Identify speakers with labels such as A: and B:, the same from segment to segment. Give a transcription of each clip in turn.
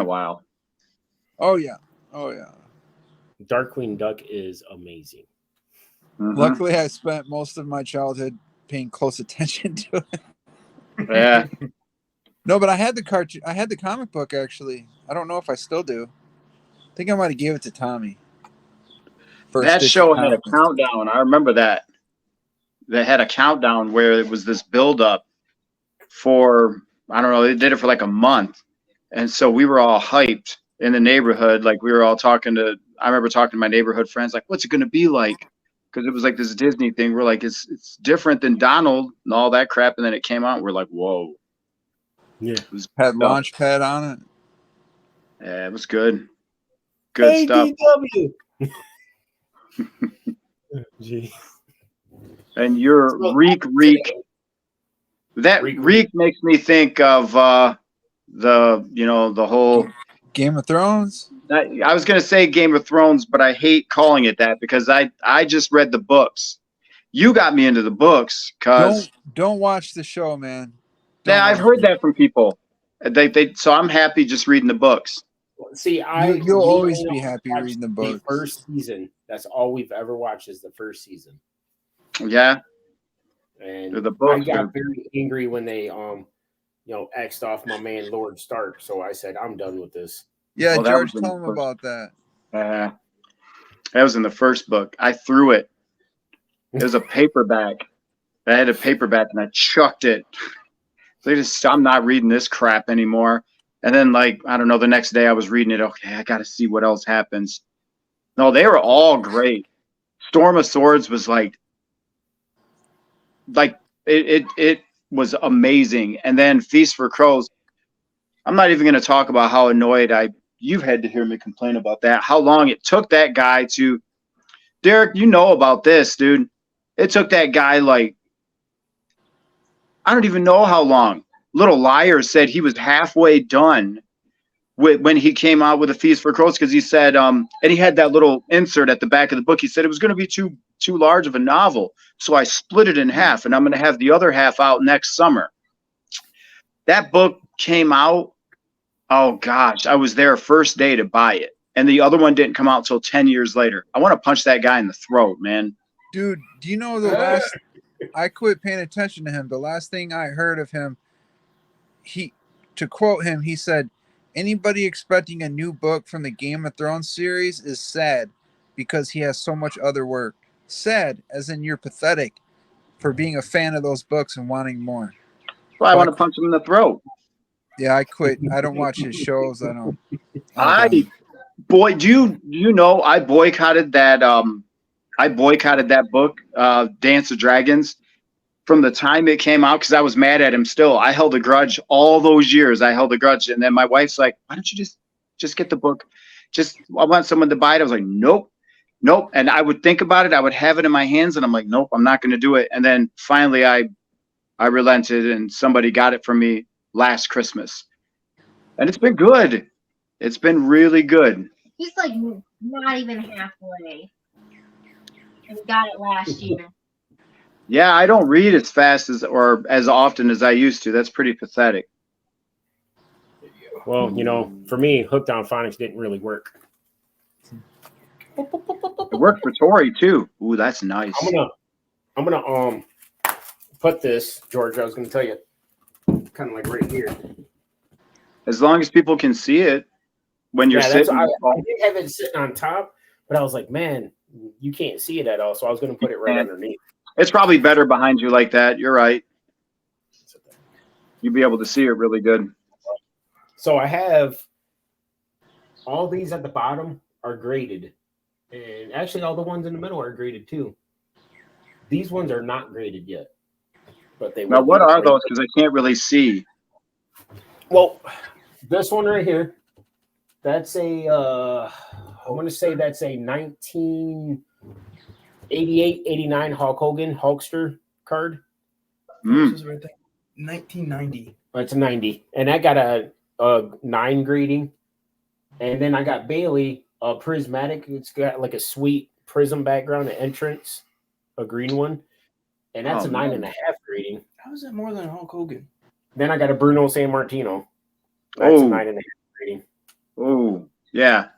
A: while.
B: Oh yeah. Oh yeah.
C: Darkwing Duck is amazing.
A: Mm-hmm.
B: Luckily, I spent most of my childhood paying close attention to it.
A: Yeah.
B: No, but I had the cartoon. I had the comic book actually. I don't know if I still do. I think I might have gave it to Tommy.
A: That show had a countdown. I remember that. They had a countdown where it was this build-up for, I don't know, they did it for like a month. And so we were all hyped in the neighborhood. Like we were all I remember talking to my neighborhood friends, like, what's it going to be like? Because it was like this Disney thing. We're like, it's different than Donald and all that crap. And then it came out and we're like, whoa.
C: Yeah.
A: It was
B: had Launchpad on it.
A: Yeah, it was good. Good stuff.
C: Gee.
A: And your Reek. That Reek makes me think of the whole
B: Game of Thrones.
A: I was gonna say Game of Thrones, but I hate calling it that because I just read the books. You got me into the books because
B: don't watch the show, man.
A: Yeah, I've heard that from people. So I'm happy just reading the books.
C: See,
B: you'll always be happy reading the books.
C: The first season. That's all we've ever watched is the first season.
A: Yeah.
C: And
A: the books
C: I got very angry when they X'd off my man Lord Stark. So I said, I'm done with this.
B: Yeah, well, George, tell him about that.
A: That was in the first book. I threw it. It was a paperback. I had a paperback and I chucked it. So I'm not reading this crap anymore. And then, like, I don't know, the next day I was reading it. Okay, I got to see what else happens. No, they were all great. Storm of Swords was like it was amazing. And then Feast for Crows. I'm not even going to talk about how annoyed you've had to hear me complain about that. How long it took that guy to, Derek, you know about this, dude. It took that guy like, I don't even know how long. Little Liar said he was halfway done when he came out with A Feast for Crows because he said, and he had that little insert at the back of the book. He said it was going to be too large of a novel, so I split it in half, and I'm going to have the other half out next summer. That book came out. Oh gosh, I was there first day to buy it, and the other one didn't come out until 10 years later. I want to punch that guy in the throat, man.
B: Dude, do you know the last? I quit paying attention to him. The last thing I heard of him, to quote him, he said, "Anybody expecting a new book from the Game of Thrones series is sad because he has so much other work." Sad, as in you're pathetic for being a fan of those books and wanting more.
A: Well, I want to punch him in the throat.
B: Yeah, I quit. I don't watch his shows. I don't.
A: Boy, do you know I boycotted that. I boycotted that book, Dance of Dragons, from the time it came out because I was mad at him. Still, I held a grudge all those years. I held a grudge, and then my wife's like, "Why don't you just get the book? I want someone to buy it." I was like, "Nope." And I would think about it. I would have it in my hands, and I'm like, "Nope, I'm not going to do it." And then finally, I relented, and somebody got it for me last Christmas, and it's been good. It's been really good.
D: He's like not even halfway, and he got it last year.
A: Yeah, I don't read as fast or as often as I used to. That's pretty pathetic.
C: Well, for me, Hooked on Phonics didn't really work.
A: It worked for Tori too. Ooh, that's nice.
C: I'm gonna put this, George. I was gonna tell you, kind of like right here.
A: As long as people can see it when you're sitting.
C: I did have it sitting on top, but I was like, man, you can't see it at all. So I was gonna put it right underneath.
A: It's probably better behind you like that. You're right. You'll be able to see it really good.
C: So I have all these at the bottom are graded. And actually all the ones in the middle are graded too. These ones are not graded yet. But they
A: Now what are those? Because I can't really see.
C: Well, this one right here, that's a I want to say that's a 1988, 89 Hulk Hogan Hulkster card.
E: This is right there. 1990.
C: It's a 90. And I got a 9 grading. And then I got Bailey prismatic. It's got like a sweet prism background, an entrance, a green one. And that's a 9.5 grading.
E: How is that more than Hulk Hogan?
C: Then I got a Bruno Sammartino. That's a 9.5 grading.
A: Yeah.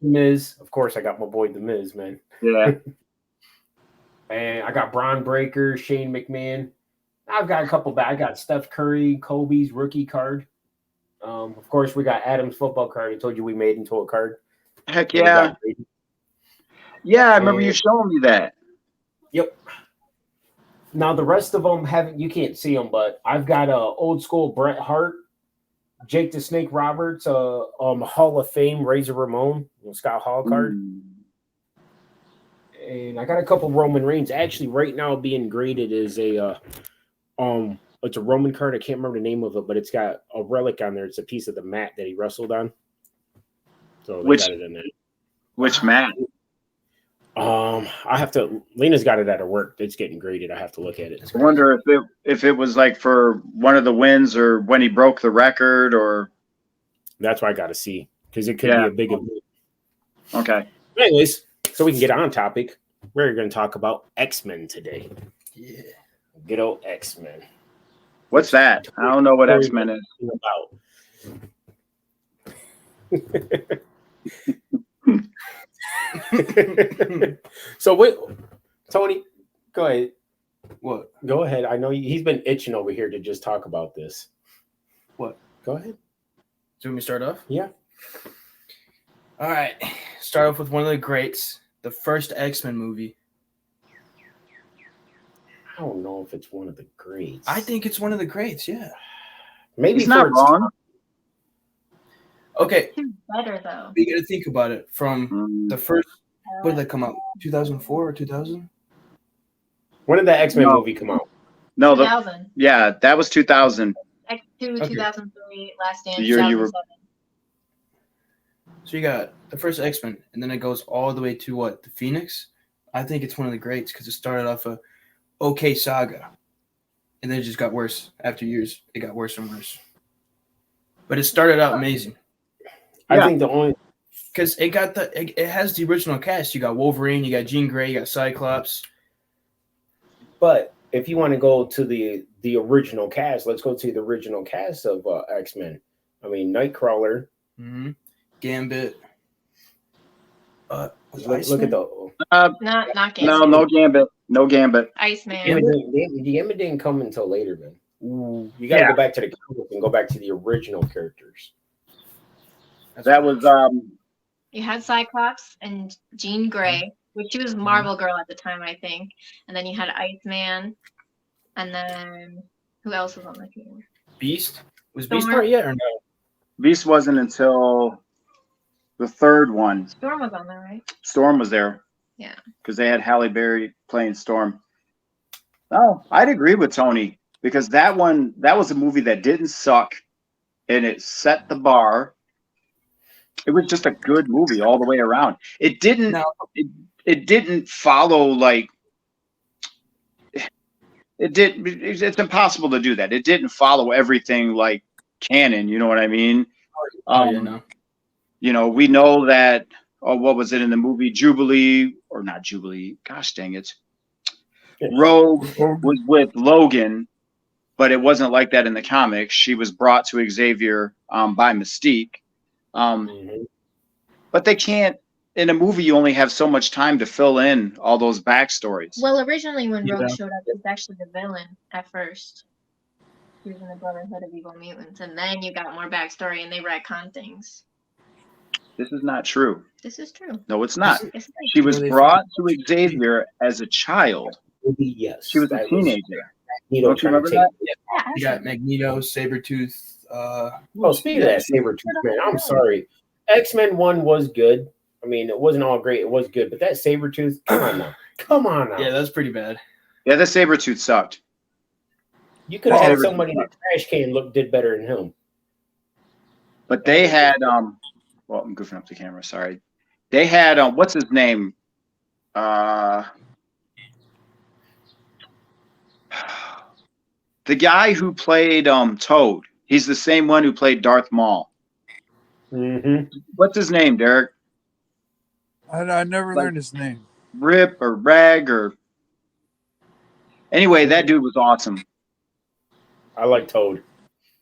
C: Miz, of course, I got my boy The Miz, man.
A: Yeah.
C: And I got Braun Breaker, Shane McMahon. I've got a couple I got Steph Curry, Kobe's rookie card. Of course, we got Adam's football card. I told you we made into a card.
A: Heck
C: that we
A: yeah.
C: got graded.
A: Yeah, I remember you
C: And-
A: showing me that.
C: Yep. Now the rest of them haven't. You can't see them, but I've got old school Bret Hart, Jake the Snake Roberts, Hall of Fame Razor Ramon, Scott Hall card,
A: Mm.
C: and I got a couple Roman Reigns. Actually, right now being graded is it's a Roman card. I can't remember the name of it, but it's got a relic on there. It's a piece of the mat that he wrestled on. So they
A: Which-
C: got it in there.
A: Which Matt?
C: I have to. Lena's got it at her work. It's getting graded. I have to look at it.
A: I wonder if it was like for one of the wins or when he broke the record or
C: That's why I got to see because it could
A: Yeah.
C: be a big event.
A: okay.
C: Anyways, so we can get on topic. We're going to talk about X-Men today.
E: Yeah.
C: Good old X-Men.
A: What's that? I don't know what X-Men is.
C: About. So what, Tony? Go ahead.
E: What?
C: Go ahead. I know he's been itching over here to just talk about this.
E: What?
C: Go ahead.
E: Do you want me to start off?
C: Yeah.
E: All right. Start off with one of the greats, the first X-Men movie.
C: I don't know if it's one of the greats.
E: I think it's one of the greats, yeah.
C: maybe
A: He's not
C: for its
A: wrong.
E: Okay,
D: Who's better though?
E: you got to think about it. From
A: Mm.
E: the first, when did that come out? 2004 or 2000?
C: When did that X-Men
A: No.
C: movie come out?
A: No,
D: 2000.
A: yeah, that was 2000.
D: X2,
E: Okay.
D: 2003, Last Dance,
A: The year you were-
D: 2007.
E: So you got the first X-Men, and then it goes all the way to what? The Phoenix? I think it's one of the greats because it started off a okay saga. And then it just got worse. After years, it got worse and worse. But it started out amazing.
C: I
A: Yeah.
C: think the only
E: Because it has the original cast. You got Wolverine, you got Jean Grey, you got Cyclops.
C: But if you want to go to the original cast, let's go to the original cast of X-Men. I mean, Nightcrawler.
E: Mm-hmm. Gambit. Was it
C: Look
E: Iceman?
C: at the
D: Not Gambit.
A: No Gambit. No Gambit.
D: Iceman.
C: Gambit didn't come until later, man.
E: Ooh,
C: You got to
A: Yeah.
C: go back to the comic and go back to the original characters.
A: That was
D: You had Cyclops and Jean Grey, which she was Marvel Girl at the time, I think. And then you had Iceman. And then who else was on the team?
E: Beast. Was Beast
D: Storm.
E: out yet or no?
A: Beast wasn't until the third one.
D: Storm was on there, right?
A: Storm was there.
D: Yeah.
A: Because they had Halle Berry playing Storm. No, I'd agree with Tony because that was a movie that didn't suck and it set the bar. It was just a good movie all the way around. It didn't
E: No.
A: it didn't follow like it's impossible to do that. It didn't follow everything like canon, you know what I mean?
E: No.
A: You know, we know that what was it in the movie Jubilee or not Jubilee? Gosh dang it. Rogue was with Logan, but it wasn't like that in the comics. She was brought to Xavier by Mystique. But they can't in a movie you only have so much time to fill in all those backstories.
D: Well, originally when Rogue
E: Yeah.
D: showed up, he was actually the villain at first. He was in the Brotherhood of Evil Mutants. And then you got more backstory and they retcon things.
A: This is not true.
D: This is true.
A: No, it's not.
D: It's
A: She was
E: Really
A: brought to Xavier as a child.
C: Yes.
A: She was a
C: that
A: teenager.
C: Magneto
A: Don't you
C: trying to
A: remember
C: take-
A: that?
D: yeah,
E: You got Magneto, Sabretooth.
C: Oh, speaking of that Sabretooth, man, I'm sorry. X-Men 1 was good. I mean, it wasn't all great. It was good. But that Sabretooth, come on now. Come on now.
E: Yeah, that's pretty bad.
A: Yeah, the Sabretooth sucked.
C: You could have had
A: Sabretooth.
C: somebody in the trash can did better than him.
A: But they had well, I'm goofing up the camera, sorry. They had what's his name? The guy who played Toad. He's the same one who played Darth Maul.
C: Mm-hmm.
A: What's his name, Derek?
B: I never learned his name.
A: Rip or Rag or anyway, that dude was awesome.
C: I like Toad.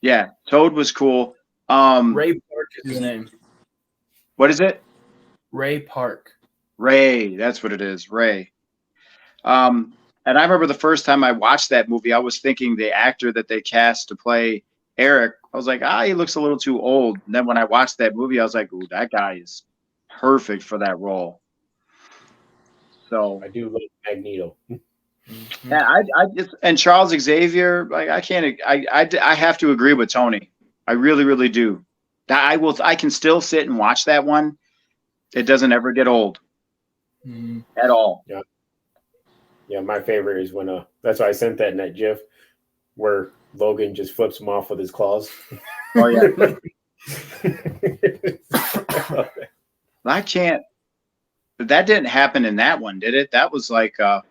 A: Yeah, Toad was cool.
E: Ray Park is his name.
A: What is it?
E: Ray Park.
A: Ray. That's what it is. Ray. And I remember the first time I watched that movie, I was thinking the actor that they cast to play Eric, I was like, he looks a little too old. And then when I watched that movie, I was like, ooh, that guy is perfect for that role. So
C: I do love Magneto.
A: yeah, and Charles Xavier, like I have to agree with Tony. I really, really do. I can still sit and watch that one. It doesn't ever get old at all.
C: Yeah, my favorite is when that's why I sent that in that GIF where Logan just flips him off with his claws.
A: Oh yeah. I can't. But that didn't happen in that one, did it? That was like
D: No,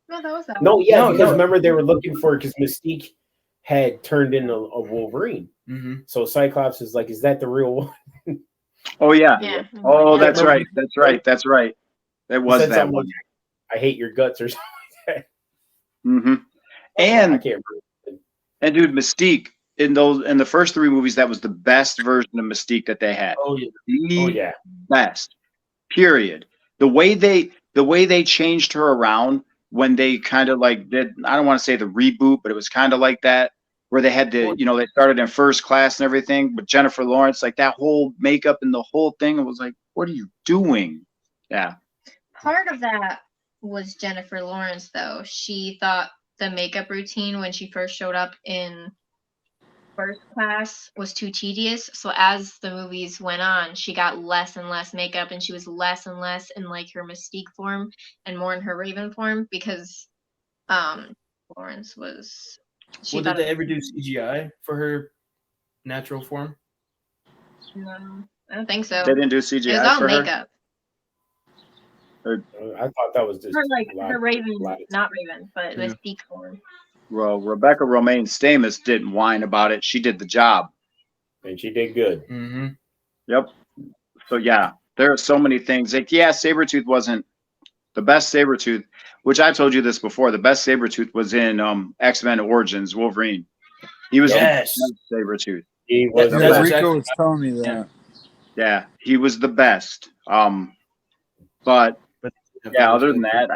D: that was that
C: No,
D: one.
C: yeah,
E: No,
C: because
E: no.
C: remember they were looking for because Mystique had turned into a Wolverine.
E: Mm-hmm.
C: So Cyclops is like, is that the real one?
A: oh yeah.
D: Yeah.
A: Oh,
C: Yeah.
A: that's right. That's right. That's right. It
C: He
A: was
C: said
A: that
C: something
A: one.
C: like, I hate your guts or something.
A: Mm-hmm.
C: I
A: And
C: can't remember.
A: dude, Mystique in the first three movies, that was the best version of Mystique that they had.
E: Oh yeah.
A: The
C: Oh yeah.
A: best. Period. The way they changed her around when they kind of like did, I don't want to say the reboot, but it was kind of like that, where they had to, they started in First Class and everything, but Jennifer Lawrence, like that whole makeup and the whole thing, it was like, what are you doing? Yeah.
D: Part of that was Jennifer Lawrence, though. She thought the makeup routine when she first showed up in First Class was too tedious. So as the movies went on, she got less and less makeup, and she was less and less in like her Mystique form and more in her Raven form because Lawrence was.
E: Well, did they ever do CGI for her natural form?
D: No, I don't think so.
A: They didn't do
D: It was
A: CGI
D: all
A: for her.
D: makeup.
C: I thought that was just
D: Her like
C: a lot.
D: her Raven,
C: lot.
D: not Raven, but
E: Yeah.
D: Mystique form.
A: Well, Rebecca Romaine Stamos didn't whine about it. She did the job.
C: And she did good.
E: Mm-hmm.
A: Yep. So yeah, there are so many things. Like, yeah, Sabretooth wasn't the best Sabretooth, which I told you this before. The best Sabretooth was in X-Men Origins Wolverine. He was
E: Yes.
A: the best Sabretooth.
C: He was
E: That's
B: Yeah,
E: exactly-
B: Rico was telling me that.
E: Yeah.
A: Yeah, he was the best. But yeah, other than that,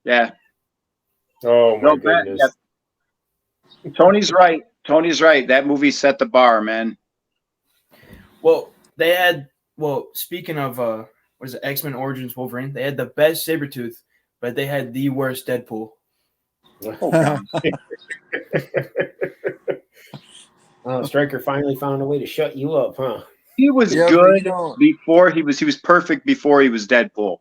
A: yeah.
C: oh my
A: No, Matt,
C: goodness.
A: yeah. Tony's right. Tony's right. That movie set the bar, man.
E: Well, they had. Well, speaking of what is it, X-Men Origins Wolverine? They had the best Sabretooth, but they had the worst Deadpool.
A: Oh, God.
C: Oh, Stryker finally found a way to shut you up, huh?
A: He was
B: Yeah,
A: good
B: Rico.
A: before he was perfect before he was Deadpool.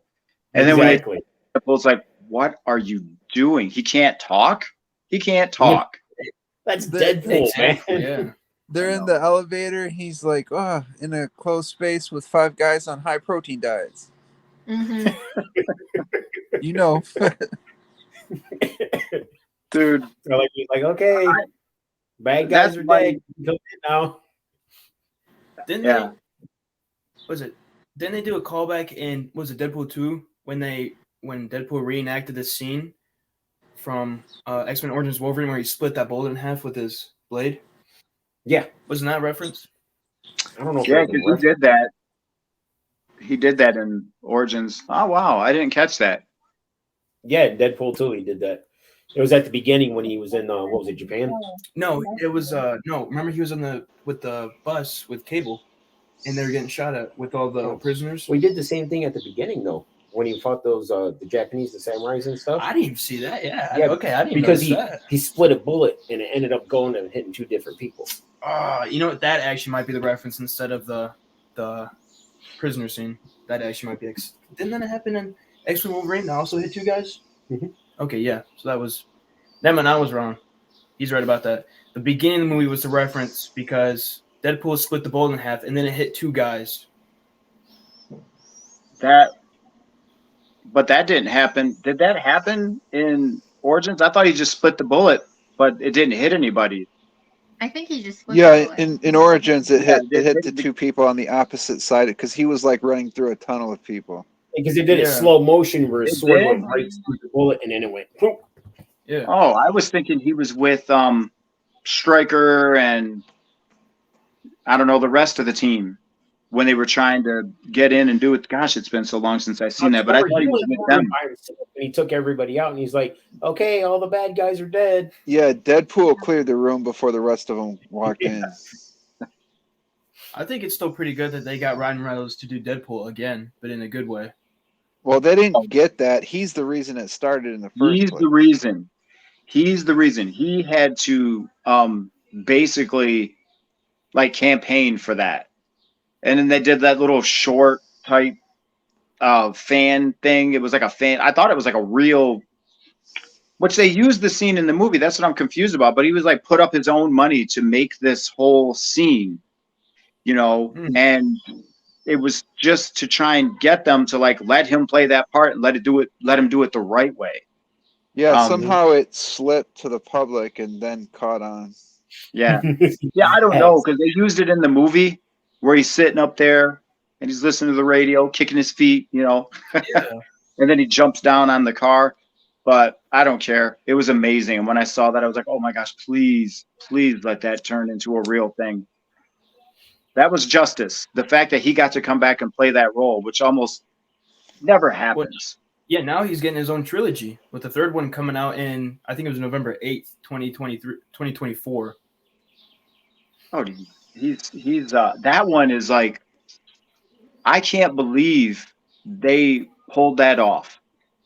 A: And then when
C: Exactly.
A: Deadpool's like, what are you doing? He can't talk? He can't talk.
C: That's
B: The-
C: Deadpool, man.
E: Yeah.
B: They're in the elevator. He's like, in a closed space with 5 guys on high protein diets.
D: Mm-hmm.
B: You know.
A: Dude,
C: So like, okay, bad
A: That's
C: guys are
A: why-
C: dead. Come in now.
E: Didn't
A: Yeah.
E: Didn't they do a callback in was it Deadpool 2 when Deadpool reenacted the scene from X-Men Origins Wolverine where he split that bullet in half with his blade?
C: Yeah,
E: Wasn't that referenced?
C: I don't know. If
A: yeah,
C: it was a
A: because he did that. He did that in Origins. Oh, wow. I didn't catch that.
C: Yeah, Deadpool 2, he did that. It was at the beginning when he was in what was it, Japan?
E: No, it was no. Remember he was with the bus with Cable, and they were getting shot at with all the
C: Oh.
E: prisoners.
C: We did the same thing at the beginning though, when he fought those the Japanese, the samurais and stuff.
E: I didn't even see that. Yeah.
C: Yeah,
E: Okay, I didn't
C: because
E: notice that.
C: he split a bullet and it ended up going and hitting 2 different people.
E: You know what? That actually might be the reference instead of the prisoner scene. That actually might be. Didn't that happen in X-Men Wolverine? That also hit 2 guys.
C: Mhm.
E: Okay, yeah. So that was. That meant I was wrong. He's right about that. The beginning of the movie was the reference because Deadpool split the bullet in half and then it hit 2 guys.
A: But that didn't happen. Did that happen in Origins? I thought he just split the bullet, but it didn't hit anybody.
D: I think he just. flipped
B: Yeah,
D: the bullet.
B: in Origins, it
A: Yeah,
B: hit the 2 people on the opposite side because he was like running through a tunnel of people.
C: Because it did it
E: Yeah.
C: slow motion where his
A: It
C: sword
A: did?
C: went right through the bullet and then it went boom.
E: Yeah.
A: Oh, I was thinking he was with Stryker and I don't know the rest of the team when they were trying to get in and do it. Gosh, it's been so long since I've seen that, but I thought he was with them.
C: And he took everybody out, and he's like, "Okay, all the bad guys are dead."
B: Yeah, Deadpool cleared the room before the rest of them walked in.
E: I think it's still pretty good that they got Ryan Reynolds to do Deadpool again, but in a good way.
B: Well, they didn't get that. He's the reason it started in the first
A: He's
B: place.
A: the reason. He's the reason. He had to basically like campaign for that. And then they did that little short type fan thing. It was like a fan. I thought it was like a real, which they used the scene in the movie. That's what I'm confused about. But he was like put up his own money to make this whole scene, you know, and it was just to try and get them to like let him play that part and let him do it the right way.
B: Yeah, somehow it slipped to the public and then caught on.
A: Yeah. Yeah, I don't know, because they used it in the movie where he's sitting up there and he's listening to the radio, kicking his feet, you know,
E: Yeah.
A: and then he jumps down on the car. But I don't care. It was amazing. And when I saw that, I was like, oh my gosh, please, please let that turn into a real thing. That was justice. The fact that he got to come back and play that role, which almost never happens.
E: Yeah, now he's getting his own trilogy with the third one coming out in, I think it was November 8th, 2024.
A: Oh, he's that one is like, I can't believe they pulled that off.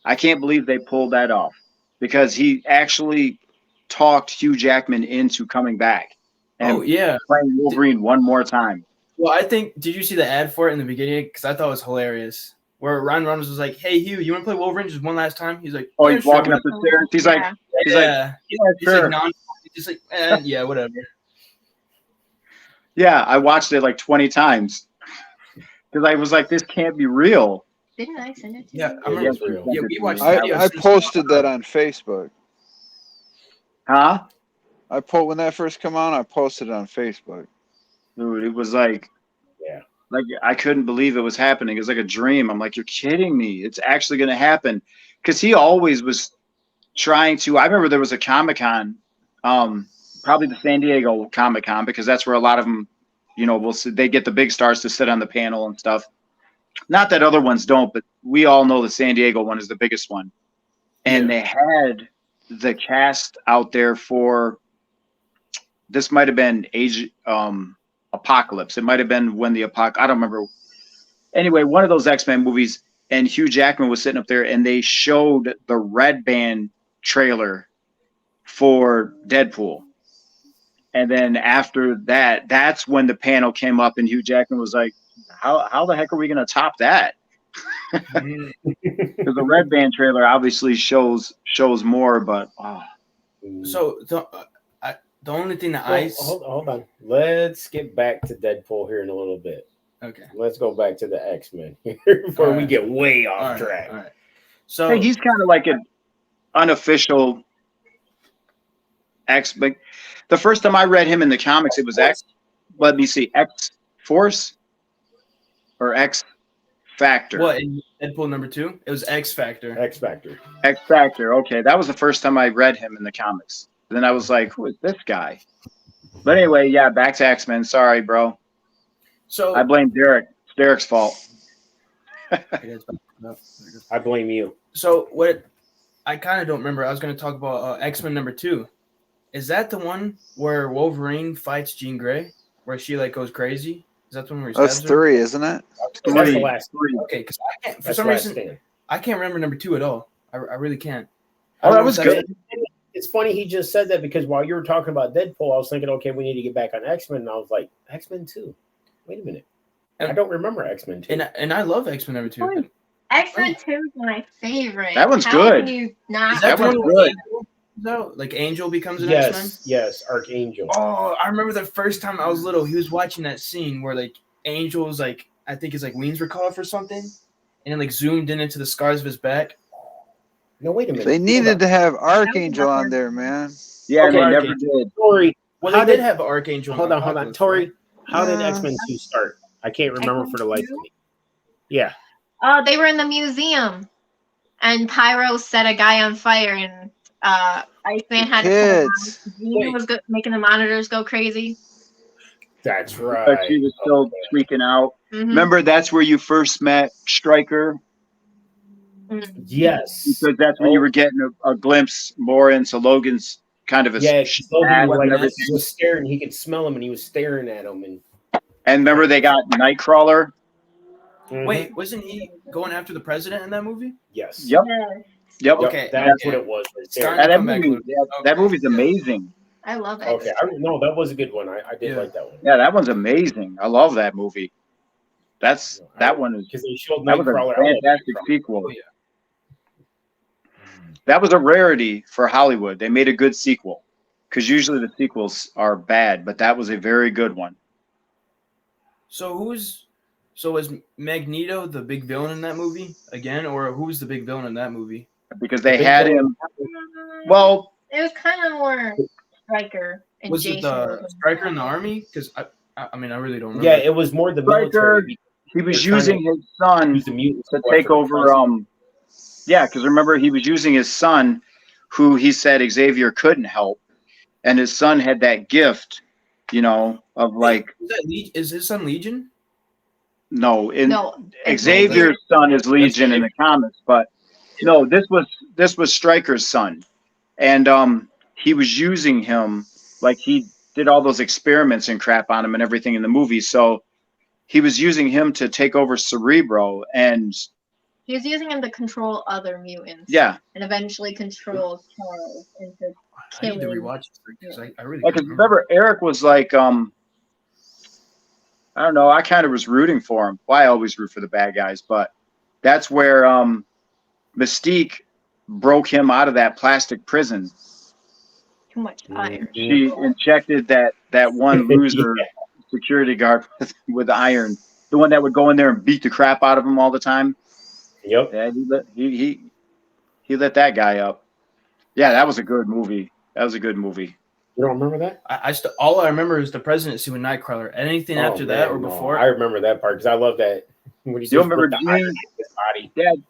A: I can't believe they pulled that off because he actually talked Hugh Jackman into coming back and playing Wolverine one more time.
E: Well, I think, did you see the ad for it in the beginning? Because I thought it was hilarious. Where Ryan Reynolds was like, "Hey Hugh, you want to play Wolverine just one last time?" He's like,
A: "Oh, he's walking up the stairs." He's like,
E: he's
A: sure.
E: like, he's like, yeah, whatever.
A: Yeah, I watched it like 20 times because I was like, "This can't be real."
D: Didn't I send it to
E: Yeah,
D: you?
E: I remember.
C: Real.
E: Yeah, we watched.
B: I posted that on Facebook.
A: Huh?
B: When that first came on, I posted it on Facebook.
A: Dude, it was like, like I couldn't believe it was happening. It was like a dream. I'm like, you're kidding me. It's actually going to happen. Because he always was trying to. I remember there was a Comic-Con, probably the San Diego Comic-Con, because that's where a lot of them, you know, they get the big stars to sit on the panel and stuff. Not that other ones don't, but we all know the San Diego one is the biggest one. And they had the cast out there for, this might have been Apocalypse. It might have been when the Apocalypse, I don't remember. Anyway, one of those X-Men movies, and Hugh Jackman was sitting up there, and they showed the Red Band trailer for Deadpool. And then after that, that's when the panel came up, and Hugh Jackman was like, how the heck are we going to top that? Because the Red Band trailer obviously shows more, but
E: So the only thing that
C: hold on. Let's get back to Deadpool here in a little bit.
E: Okay.
C: Let's go back to the X-Men here before we get way off track.
E: All right. So
A: hey, he's kind of like an unofficial X. But the first time I read him in the comics, it was X. Let me see, X-Force or X-Factor.
E: What, in Deadpool #2? It was X Factor.
C: X-Factor.
A: X-Factor. Okay, that was the first time I read him in the comics. Then I was like, who is this guy? But anyway, yeah, back to X-Men. Sorry, bro.
E: So
A: I blame Derek. It's Derek's fault.
C: I blame you.
E: So what? I kind of don't remember. I was going to talk about X-Men #2. Is that the one where Wolverine fights Jean Grey, where she like goes crazy? Is that the one where he
B: That's
E: stabs her?
B: 3, isn't it?
C: That's the last three.
E: Okay, because I can't, for
C: That's
E: some
C: last
E: reason
C: stand.
E: I can't remember #2 at all. I really can't.
A: Oh,
E: I
A: that
E: don't know
A: was
E: if that's-
A: good.
C: It's funny he just said that because while you were talking about Deadpool, I was thinking, okay, we need to get back on X-Men, and I was like, X-Men 2. Wait a minute. I don't remember X-Men 2.
E: And I love X-Men #2.
D: X-Men 2 is my favorite.
A: That one's
D: How
A: good.
D: can you not
E: Is that
A: That
E: the
A: one's
E: one where
A: good.
E: Angel comes out? Like Angel becomes an X-Men?
C: Yes, Archangel.
E: Oh, I remember the first time I was little, he was watching that scene where like Angel was like, I think his like wings were cut off or something, and it like zoomed in into the scars of his back.
C: No, wait a minute.
B: They needed to have Archangel on there, man.
A: Yeah,
C: Okay,
A: they never
E: Archangel.
A: did.
C: Tori,
E: Well,
C: how
E: they did
C: did
E: have Archangel. in
C: hold on.
E: Apocalypse,
C: Tori,
E: right?
C: how did
B: Yeah.
C: X-Men 2 start? I can't remember for the life of me. Yeah.
D: They were in the museum, and Pyro set a guy on fire, and Iceman had to
B: Kids.
D: Jean was making the monitors go crazy.
C: That's
A: But
C: right.
A: she was still freaking out.
D: Mhm.
A: Remember, that's where you first met Stryker,
C: Yes.
A: because that's when you were getting a glimpse more into Logan's kind of a
C: Yeah, Logan
A: past
C: was,
A: and
C: like,
A: everything.
C: was staring. He could smell him, and he was staring at him.
A: And remember, they got Nightcrawler.
C: And
E: Wait, wasn't he going after the president in that movie?
C: yes,
A: Yep.
D: Yes,
A: Yep.
C: Yep,
E: Okay,
C: that's
E: okay.
C: what it was. Right there.
E: Starting
A: And
E: to
A: that
E: come back a
A: movie,
E: little.
A: that
E: Okay.
A: movie's amazing.
D: I love it.
C: Okay, no, that was a good one. I did
E: Yeah.
C: like that one.
A: Yeah, that one's amazing. I love that movie. That one is
C: Because they showed
A: that was a
C: Nightcrawler. I love
A: fantastic
C: Nightcrawler.
A: sequel.
E: Oh, yeah.
A: That was a rarity for Hollywood. They made a good sequel, because usually the sequels are bad, but that was a very good one.
E: So was Magneto the big villain in that movie again, or who's the big villain in that movie?
A: Because they
C: The big
A: had
C: villain-
A: him. Well,
D: It was kind of more Stryker and
E: Was
D: Jason.
E: it the
D: Bourne.
E: Stryker in the army? Because I mean, I really don't remember.
C: Yeah, it was more the
A: Stryker,
C: military.
A: he was
C: They're trying
A: using his son
C: Use the mutants
A: to
C: for
A: take
C: the
A: over.
C: president.
A: Yeah, because remember, he was using his son, who he said Xavier couldn't help, and his son had that gift, of like
E: Is his son Legion?
A: no.
D: No, it's
A: Xavier's son is Legion in
C: Xavier.
A: the comics, but no, this was Stryker's son, and he was using him, like he did all those experiments and crap on him and everything in the movie. So he was using him to take over Cerebro, and
D: he was using him to control other mutants.
A: yeah,
D: And eventually control Charles into
E: I need to
D: killing.
E: rewatch it because I really
A: like
E: can't
A: remember Eric was like, I don't know, I kind of was rooting for him. Well, I always root for the bad guys, but that's where Mystique broke him out of that plastic prison.
D: Too much iron.
A: She injected that one loser security guard with iron, the one that would go in there and beat the crap out of him all the time.
C: Yep.
A: Yeah, he lit that guy up. Yeah, that was a good movie.
C: You don't remember that?
E: all I remember is the presidency with Nightcrawler. Anything after that or before?
C: I remember that part because I love that. When he
A: You remember
C: the
A: Jean?
C: iron in his body.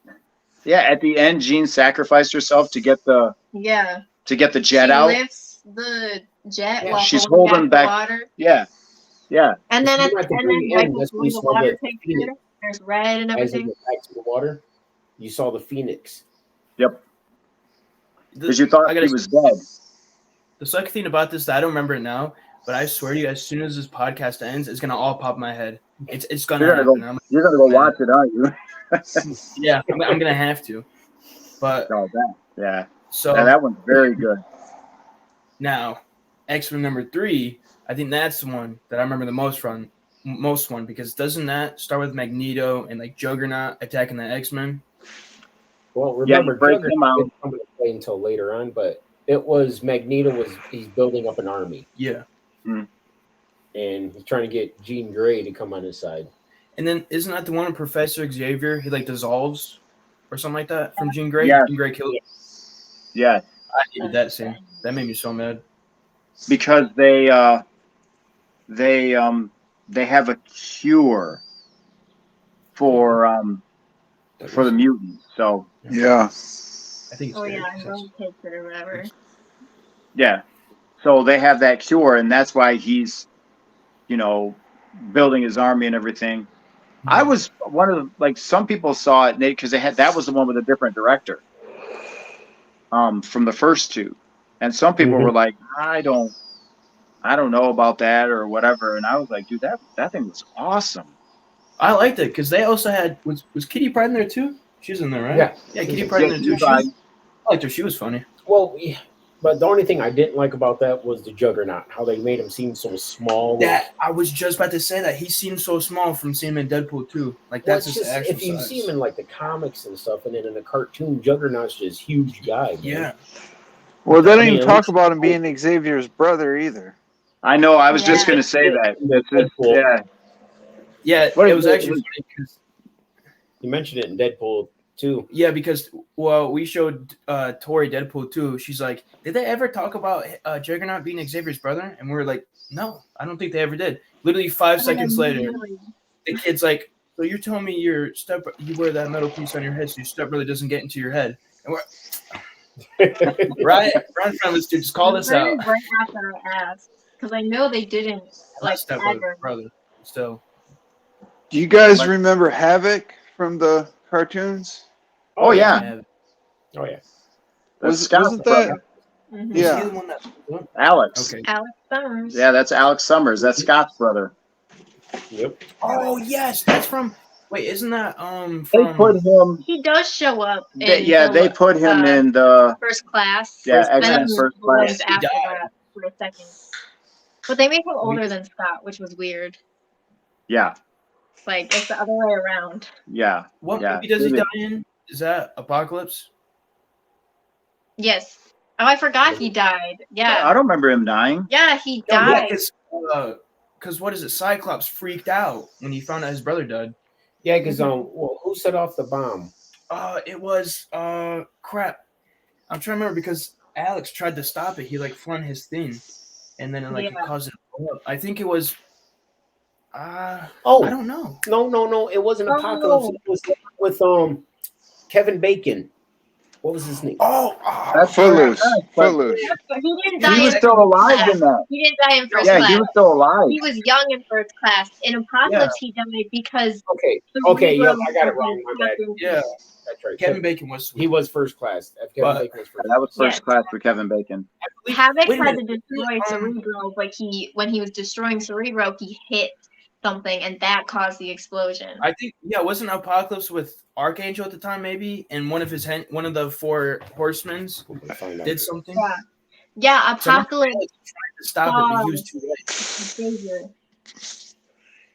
A: Yeah. At the end, Jean sacrificed herself to get the
D: Yeah.
A: jet
D: She
A: out.
D: lifts the jet
C: Yeah,
D: while
A: she's
D: holding
A: holding
D: back
A: back-
D: the water.
A: Yeah.
D: And then
C: At the very end, that's when
D: before
C: you
D: the
C: saw
D: water
C: the
D: takes
C: Phoenix.
D: her, there's red and
C: As he
D: everything.
C: went back to the water, you saw the Phoenix.
A: Yep.
E: The-
A: Because you thought
E: I
A: he
E: gotta-
A: was dead.
E: The sucky thing about this, that I don't remember it now, but I swear to you, as soon as this podcast ends, it's gonna all pop in my head. It's gonna
A: You're
E: happen.
A: gonna You're gonna go watch it, aren't you?
E: Yeah, I'm gonna have to. But
A: No, yeah.
E: so
A: Yeah, that one's very good.
E: now, X-Men number 3, I think that's the one that I remember the most from. Most one because doesn't that start with Magneto and like Juggernaut attacking the X-Men?
C: Well,
A: Yeah,
C: remember,
A: you break
C: Juggernaut
A: him out.
C: didn't come into play until later on, but it was Magneto he's building up an army
E: Yeah.
C: and he's trying to get Jean Grey to come on his side.
E: And then isn't that the one with Professor Xavier? He like dissolves or something like that from Jean Grey.
A: Yeah.
E: Jean Grey killed.
A: Yeah,
E: I hated that scene. That made me so mad.
A: because they have a cure for the mutants. So
B: Yeah.
E: I think. It's
D: Oh
E: very
D: yeah,
E: successful.
D: Rome takes it or whatever.
A: yeah, so they have that cure, and that's why he's, building his army and everything. I was one of the, like, some people saw it because that was the one with a different director, from the first two, and some people were like, I don't know about that or whatever, and I was like, dude, that thing was awesome.
E: I liked it because they also had was Kitty Pryde in there too? She was in there, right?
C: Yeah.
E: Yeah, Kitty Pryde in there too.
A: Kitty Pryde.
E: I liked her. She was funny.
C: Well, yeah, but the only thing I didn't like about that was the Juggernaut, how they made him seem so small.
E: That I was just about to say that he seemed so small from seeing him in Deadpool 2. Like
C: Well,
E: that's
C: it's
E: just
C: just,
E: actual
C: if you
E: size.
C: see him in like the comics and stuff, and then in the cartoon, Juggernaut's just huge guy. Man.
E: Yeah.
B: Well, they
C: I
B: don't
C: mean,
B: even
C: at
B: talk
C: least-
B: about him being Xavier's brother either.
A: I know. I was just
D: Yeah.
A: gonna say that.
C: Deadpool.
A: Yeah.
E: Yeah,
A: What
E: it
A: is
E: was
A: it?
E: actually funny because
C: You mentioned it in Deadpool too.
E: yeah, because we showed Tori Deadpool 2. She's like, did they ever talk about Juggernaut being Xavier's brother? And we were like, no, I don't think they ever did. Literally 5 seconds later, the kid's like, so you're telling me you wear that metal piece on your head so your stepbrother doesn't get into your head? And we're right in front of us, dude. Just call this out.
D: Right after I asked. because I know they didn't like
E: Step
D: ever.
E: brother. Still.
B: Do you guys remember Havoc from the cartoons?
A: Oh, yeah.
C: Oh yeah.
A: That's Scott's
B: Wasn't that?
A: brother.
D: Mhm.
E: Was
B: Yeah.
E: he the one that?
A: Alex.
E: Okay.
D: Alex Summers.
A: Yeah, that's Alex Summers. That's Scott's brother.
C: Yep.
E: Oh yes, that's from. Wait, isn't that
A: They put
E: from?
A: him.
D: He does show up in
A: They put him in the
D: First Class.
A: yeah
D: And then
A: X-Men First Class.
E: Yes, he
D: after
E: died.
D: that for a second. But they made him older than Scott, which was weird.
A: Yeah,
D: Like it's the other way around.
A: yeah.
E: What
A: Yeah,
E: movie does he
A: it
E: die in? Is that Apocalypse?
D: Yes. Oh, I forgot he died.
A: I
D: Yeah.
A: don't remember him dying.
D: Yeah, he
E: No,
D: died.
E: because what is it? Cyclops freaked out when he found out his brother died.
C: Yeah, because well, who set off the bomb?
E: It was crap. I'm trying to remember because Alex tried to stop it. He like flung his thing, and then it
D: Yeah.
E: caused it to blow up. I think it was. I
C: Oh
E: don't know.
C: no, it wasn't
D: Oh.
C: Apocalypse. It was with Kevin Bacon. What was his name?
A: That's
B: Footloose.
A: but
B: Footloose.
D: He didn't die
A: He was
D: in
A: still
D: First
A: alive
D: Class.
A: in that.
D: He didn't die in First
A: Yeah,
D: Class.
A: he was still alive.
D: He was young in First Class. In Apocalypse, he died because
C: Okay, yep,
D: Cerebro
C: I got it
D: was
C: wrong. My bad.
D: captain.
E: Yeah,
C: That's right.
E: Kevin Bacon was.
C: He was first class. Kevin
E: But-
C: Bacon was first.
A: That was First
D: Yes.
A: Class for Kevin Bacon.
D: Havoc
E: Wait a
D: tried to
E: minute.
D: destroy Cerebro, but when he was destroying Cerebro, he hit something, and that caused the explosion.
E: I think wasn't Apocalypse with Archangel at the time maybe, and one of the four horsemen
C: We'll find out.
E: did something
D: Yeah, Apocalypse
E: to stop it, but he was too late.
D: Xavier.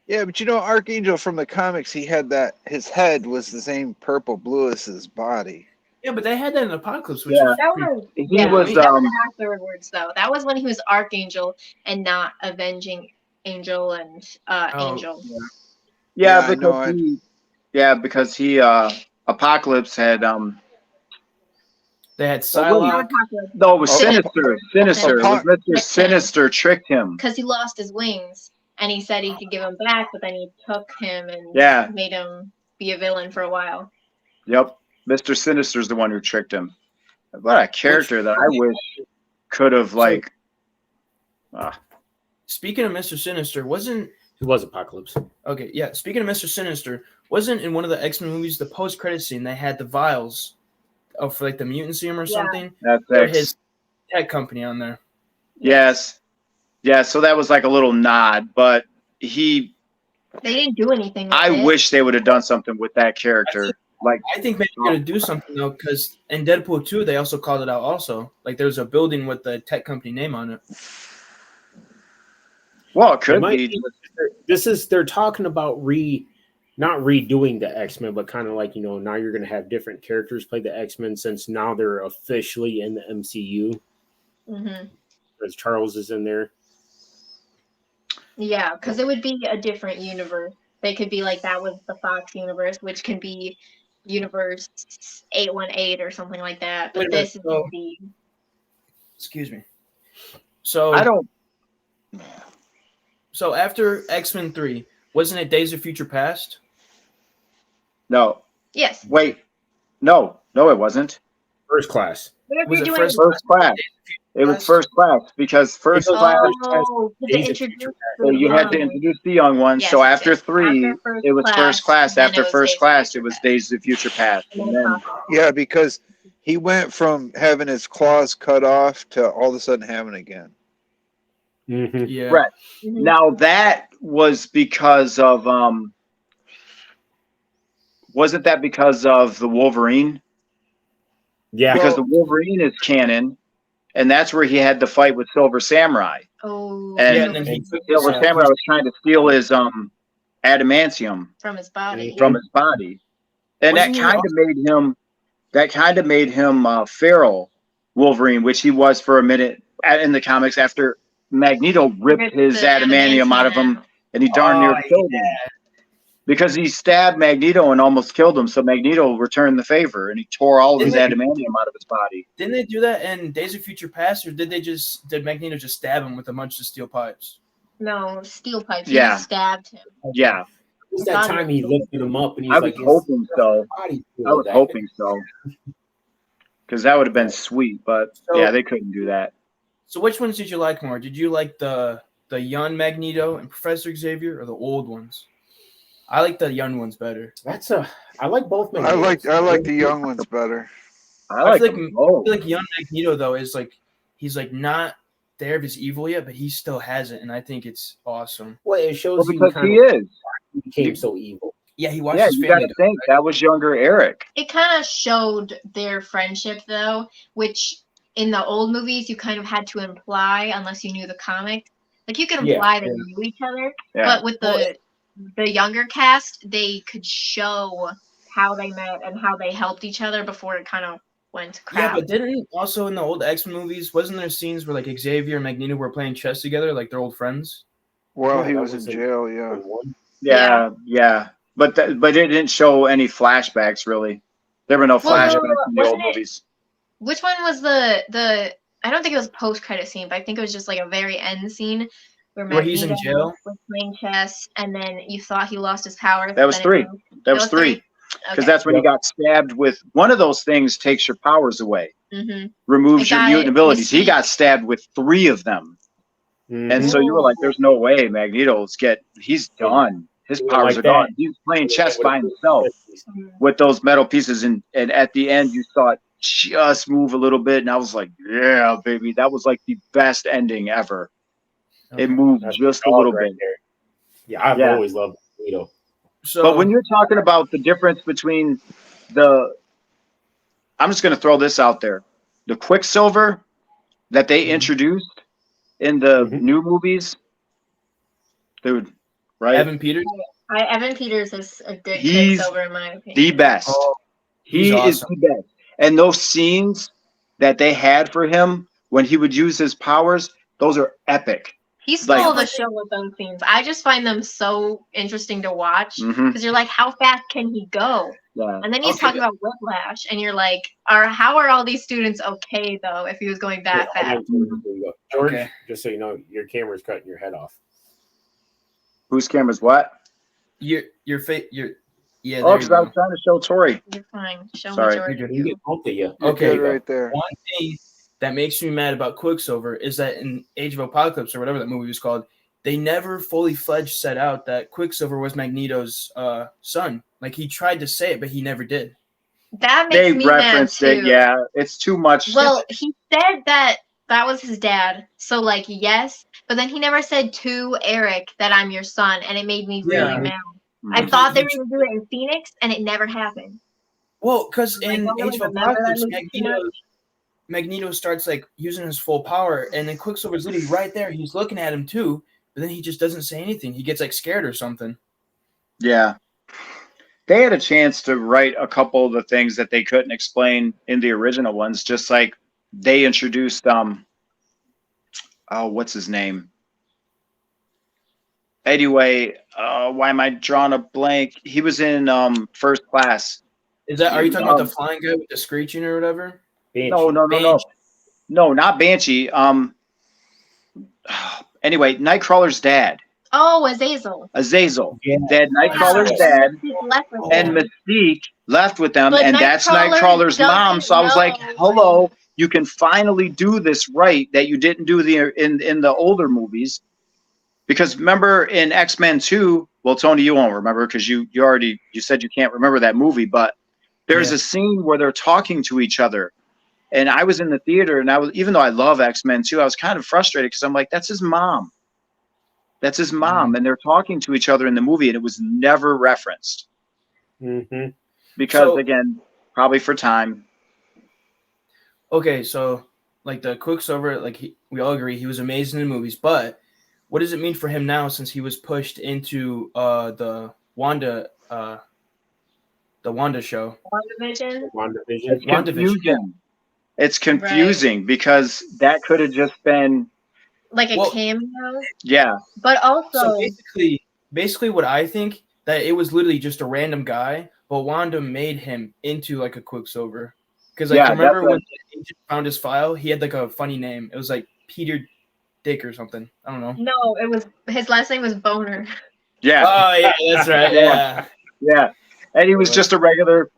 B: Yeah, but you know, Archangel from the comics, he had that. His head was the same purple blue as his body.
E: Yeah, but they had that in Apocalypse, which
A: Yeah.
E: was
D: That
E: pretty-
D: was
A: He was
D: that was afterwards though. That was when he was Archangel and not Avenging Angel and Angel.
A: yeah,
B: Yeah, I know
A: because he Apocalypse had
E: they had
A: Well,
E: Psylocke.
A: no, it was
B: Oh,
A: Sinister. Sinister. It was
B: Apo-
A: Mr. Sinister tricked him.
D: Because he lost his wings and he said he could give them back, but then he took him and
A: Yeah.
D: made him be a villain for a while.
A: Yep. Mr. Sinister's the one who tricked him. What a character that I wish could have
E: Speaking of Mr. Sinister, wasn't
C: He was Apocalypse.
E: okay? Yeah, speaking of Mr. Sinister, wasn't in one of the X-Men movies the post-credit scene they had the vials for like the mutant serum or
D: Yeah.
E: something?
A: that's
E: Or
A: X.
E: his tech company on there.
A: Yes. Yeah, so that was like a little nod, but
D: They didn't do anything with
A: I
D: it.
A: wish they would have done something with that character. Like,
E: I think maybe they're gonna do something though, because in Deadpool 2 they also called it out. Also, like there's a building with the tech company name on it.
A: well, it could
C: might
A: be.
C: They're talking about not redoing the X-Men, but kind of like, now you're going to have different characters play the X-Men since now they're officially in the MCU.
D: Mm-hmm.
C: As Charles is in there.
D: Yeah, because it would be a different universe. They could be like that was the Fox universe, which can be Universe 818 or something like that.
E: Wait
D: But
E: a minute,
D: this is
E: so-
D: the
E: Excuse me. So
A: I don't.
E: So after X-Men 3, wasn't it Days of Future Past?
A: No.
D: yes.
A: Wait. No, it wasn't.
C: First class.
D: They're
E: Was it
D: doing
A: First Class. It was First Class because First Class,
D: Oh, to
C: Days of
D: introduce
C: Future
A: you had to introduce the young ones.
D: Yes,
A: so after
D: yes.
A: 3,
D: After First
A: it was
D: Class,
A: First Class.
D: then
A: After
D: it was
A: First
D: Days of
A: Class,
D: Future
A: it was
D: Past.
A: Days of Future Past. And then,
B: Yeah, because he went from having his claws cut off to all of a sudden having again.
C: Mm-hmm.
E: Yeah.
A: Right.
D: Mhm.
A: now that was because of wasn't that because of the Wolverine?
C: Yeah.
A: Because the Wolverine is canon, and that's where he had the fight with Silver Samurai.
D: Oh,
A: And-
E: Yeah, and then he took
A: Silver
E: his,
A: Samurai was trying to steal his adamantium
D: from his body.
A: from his body, and
E: Wasn't
A: that
E: he
A: kind of made him feral Wolverine, which he was for a minute in the comics after Magneto ripped his
D: the
A: adamantium out of him, and he darn near killed him because he stabbed Magneto and almost killed him. So Magneto returned the favor, and he tore all of his adamantium out of his body.
E: Didn't they do that in Days of Future Past, or did Magneto just stab him with a bunch of steel pipes?
D: No, steel pipes.
A: Yeah.
D: He stabbed him.
A: Yeah,
C: It was that time he lifted him up and he's
A: I was
C: like,
A: hoping so.
C: body
A: I was hoping so, because that would have been sweet. But
E: So-
A: yeah, they couldn't do that.
E: So which ones did you like more? Did you like the young Magneto and Professor Xavier, or the old ones? I like the young ones better.
C: I like both.
F: I like the young ones better.
A: I like
E: feel
A: them
E: like,
A: both.
E: I feel like young Magneto though is like he's like not there of his evil yet, but he still has it, and I think it's awesome.
C: Well, it shows
A: Well,
C: you
A: because
C: kind
A: he
C: of
A: is.
C: became so evil.
E: Yeah, he watched
A: Yeah,
E: his
A: you got
E: family.
A: to think that was younger Eric.
D: It kind of showed their friendship though, which in the old movies you kind of had to imply unless you knew the comic. Like you could
C: Yeah,
D: imply they
C: yeah.
D: knew each other,
A: Yeah.
D: but with the younger cast, they could show how they met and how they helped each other before it kind of went to crap.
E: Yeah, but didn't also in the old X-Men movies, wasn't there scenes where like Xavier and Magneto were playing chess together, like they're old friends?
F: Well,
C: Yeah,
F: he
C: that
F: was in
C: was in-
F: jail. Yeah.
A: Yeah. But it didn't show any flashbacks really. There were no
D: Well,
A: flashbacks
D: no,
A: in the old
D: wasn't it-
A: movies.
D: Which one was the? I don't think it was a post-credit scene, but I think it was just like a very end scene
E: Where he's in
D: Magneto
E: jail?
D: was playing chess, and then you thought he lost his powers.
A: That was
D: but then it
A: three.
D: was-
A: That was three. Because
D: Okay.
A: that's when you got stabbed with one of those things takes your powers away,
D: Mhm.
A: removes
D: I
A: your
D: got
A: mutant
D: it.
A: abilities. He
D: Mystique.
A: got stabbed with 3 of them. And so you were like, there's no way he's done. His
C: He went
A: powers
C: like
A: are gone.
C: that.
A: He's playing
C: Yeah,
A: chess
C: with
A: by
C: the-
A: himself
D: Mhm.
A: with those metal pieces. And at the end, you saw it just move a little bit. And I was like, yeah, baby. That was like the best ending ever. It moved
C: That's
A: just a
C: dog
A: little
C: right
A: bit.
C: there. Yeah, I've
A: Yeah.
C: always loved Magneto.
E: So
A: But when you're talking about the difference between I'm just going to throw this out there. The Quicksilver that they introduced in the
C: Mhm.
A: new movies, dude, right?
E: Evan Peters,
D: Evan Peters is a good
A: He's
D: Quicksilver in my opinion.
A: the best.
E: Oh,
A: He
E: he's
A: is
E: awesome.
A: the best. And those scenes that they had for him when he would use his powers, those are epic.
D: He stole
A: like-
D: the show with those scenes. I just find them so interesting to watch because
A: Hmm
D: you're like, how fast can he go?
A: Yeah.
D: And then he's
E: Okay,
D: talking about Whiplash, and you're like, how are all these students okay though if he was going that
C: Yeah,
D: fast?
C: here you go. George,
E: Okay.
C: just so you know, your camera's cutting your head off.
A: Whose camera's what?
E: yeah.
A: Oh,
E: There you
A: because I
E: go.
A: was trying to show Tori.
D: You're fine. Show
A: Sorry.
D: me George.
E: You're good.
C: You get both of you.
F: You're
E: Okay.
F: good right there.
E: One thing that makes me mad about Quicksilver is that in Age of Apocalypse or whatever that movie was called, they never fully fledged set out that Quicksilver was Magneto's son. Like he tried to say it, but he never did.
D: That makes
A: They
D: me mad
A: referenced
D: too.
A: it. Yeah, it's too much.
D: Well, he said that was his dad. So like yes, but then he never said to Eric that I'm your son, and it made me really
E: Yeah.
D: mad.
A: Mhm.
D: I thought they were gonna do it in Phoenix, and it never happened.
E: Well, because
D: I
E: in
D: don't really
E: Age of
D: remember that
E: Apocalypse,
D: movie too
E: Magneto starts like using his full power, and then Quicksilver's literally right there. He's looking at him too, but then he just doesn't say anything. He gets like scared or something.
A: Yeah. They had a chance to write a couple of the things that they couldn't explain in the original ones, just like they introduced what's his name? Anyway, why am I drawing a blank? He was in First Class.
E: Is that? Are you talking about the flying guy with the screeching or whatever?
A: No, not Banshee. Anyway, Nightcrawler's dad,
D: Oh, Azazel.
A: Azazel.
C: Yeah.
A: Dad, Nightcrawler's
D: Yeah.
A: dad,
D: He's left with
A: and
D: him.
A: Mystique left with them,
D: But
A: and that's
D: Nightcrawler
A: Nightcrawler's mom. So I was like,
D: doesn't know.
A: hello, you can finally do this right that you didn't do in the older movies. Because remember in X-Men 2, well, Tony, you won't remember because you said you can't remember that movie, but there's
E: Yeah.
A: a scene where they're talking to each other. And I was in the theater, and even though I love X-Men 2, I was kind of frustrated because I'm like, that's his mom. That's his mom, and they're talking to each other in the movie, and it was never referenced
C: Mm-hmm.
A: because,
E: So-
A: again, probably for time.
E: Okay, so like the Quicksilver, we all agree he was amazing in movies, but what does it mean for him now since he was pushed into the Wanda show?
D: WandaVision.
C: WandaVision.
E: WandaVision.
A: It's confusing because that could have just been,
D: Like a
E: Well-
D: cameo.
A: yeah,
D: But
E: So
D: also
E: basically what I think that it was literally just a random guy, but Wanda made him into like a Quicksilver. Because
A: Yeah,
E: remember
A: that's
E: when the agent found his file, he had like a funny name. It was like Peter Dick or something. I don't know.
D: no, it was his last name was Boner.
A: yeah,
E: Oh yeah, that's right. Yeah.
A: yeah. And he was just a regular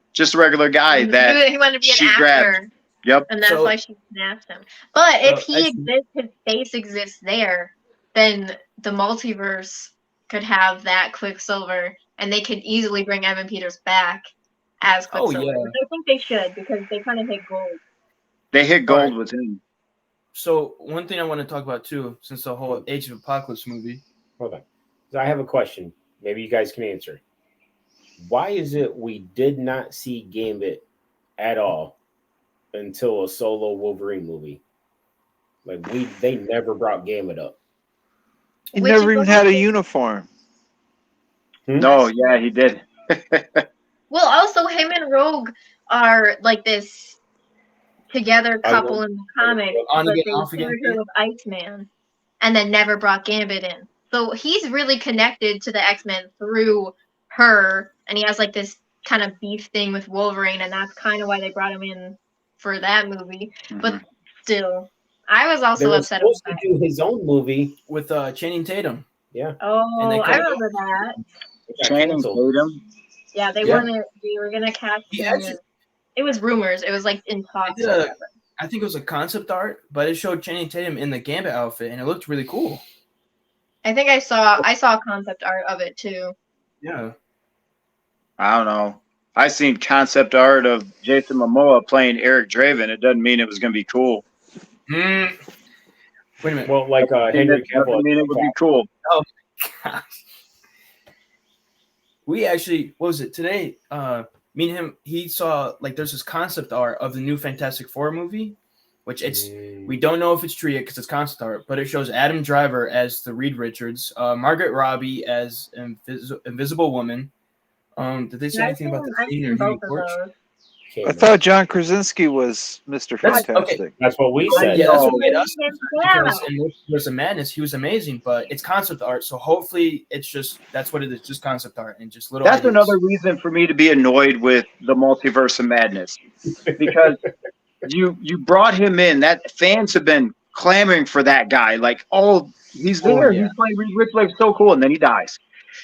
A: guy that
D: he wanted to be
A: she
D: an
A: grabbed.
D: actor.
A: Yep.
D: And that's
E: So-
D: why she snapped him. But if
E: So,
D: he
E: actually-
D: exists, his face exists there, then the multiverse could have that Quicksilver, and they could easily bring Evan Peters back as
E: Oh,
D: Quicksilver.
E: yeah.
D: Which I think they should, because they kind of hit gold.
A: They hit gold
E: Alright.
A: with him.
E: So one thing I want to talk about too, since the whole Age of Apocalypse movie.
C: Hold on. So I have a question. Maybe you guys can answer. Why is it we did not see Gambit at all until a solo Wolverine movie? Like they never brought Gambit up.
F: He
D: Which
F: never
D: is
F: even had a
D: also-
F: uniform.
A: No, yeah, he did.
D: Well, also him and Rogue are like this together couple in the comic,
E: On
D: but
E: again,
D: they
E: off again,
D: paired her with Iceman, and then never brought Gambit in. So he's really connected to the X-Men through her, and he has like this kind of beef thing with Wolverine, and that's kind of why they brought him in for that movie. But
A: Mhm.
D: still, I was
C: They
D: also
C: were
D: upset about
C: supposed
D: that.
C: to do his own movie.
E: With Channing Tatum.
C: Yeah.
D: Oh,
E: And they
D: I
E: cut it
D: remember that.
C: It got
A: Channing
C: canceled.
A: Tatum.
D: Yeah, they
E: Yeah.
D: wanted. We were gonna cast
E: He
D: him.
E: actually-
D: It was rumors. It was like in talks.
E: did
D: or
E: a-
D: whatever.
E: I think it was a concept art, but it showed Channing Tatum in the Gambit outfit, and it looked really cool.
D: I think I saw concept art of it too.
E: Yeah.
A: I don't know. I seen concept art of Jason Momoa playing Eric Draven. It doesn't mean it was going to be cool.
E: Wait a minute.
C: Well, like Henry
A: It doesn't
C: Cavill.
A: mean it would be cool.
E: We actually, what was it today? Me and him, he saw like there's this concept art of the new Fantastic Four movie, which we don't know if it's true yet because it's concept art, but it shows Adam Driver as the Reed Richards, Margaret Robbie as Invisible Woman. Did they say anything about the
D: I've
E: Thing
D: seen
E: or Human
D: both of
E: Torch?
D: those.
C: Can't
F: I thought John Krasinski was Mr.
E: That's-
F: Fantastic.
E: okay.
C: That's what we said.
E: Yeah, that's what made us.
D: Yeah.
E: Because in Multiverse of Madness, he was amazing, but it's concept art, so hopefully it's just that's what it is, just concept art and just little.
A: That's
E: ideas.
A: another reason for me to be annoyed with the Multiverse of Madness, because you brought him in. That fans have been clamoring for that guy. Like, oh, he's there.
E: yeah.
A: He's playing Reed Richards, like, so cool, and then he dies.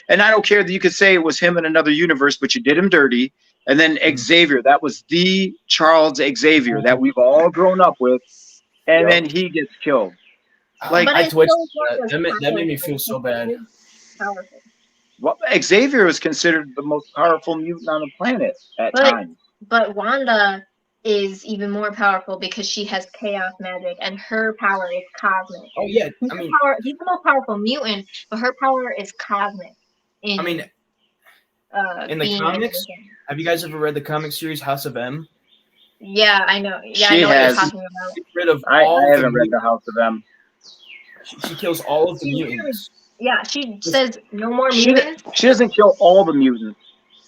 A: And I don't care that you could say it was him in another universe, but you did him dirty. And then Xavier, that was the Charles Xavier that we've all grown up with, and
C: Yep.
A: then he gets killed. Like,
D: But
E: I
D: it
E: twitched
D: still
E: that.
D: was
E: That made me
D: powerful.
E: feel so bad.
D: Powerful.
A: well, Xavier is considered the most powerful mutant on the planet at
D: But-
A: times.
D: But Wanda is even more powerful because she has chaos magic, and her power is cosmic.
E: Oh yeah,
D: He's,
E: I mean,
D: he's the most powerful mutant, but her power is cosmic. In
E: in the
D: being
E: comics?
D: everything.
E: have you guys ever read the comic series House of M?
D: Yeah, I know. Yeah,
A: She
D: I know
A: has-
D: what you're talking about.
E: Get rid of
A: I
E: all
A: haven't
E: the
A: read the House of M.
E: She kills all of the
D: She
E: mutants.
D: Yeah, she says no more
A: She,
D: mutants.
A: she doesn't kill all the mutants.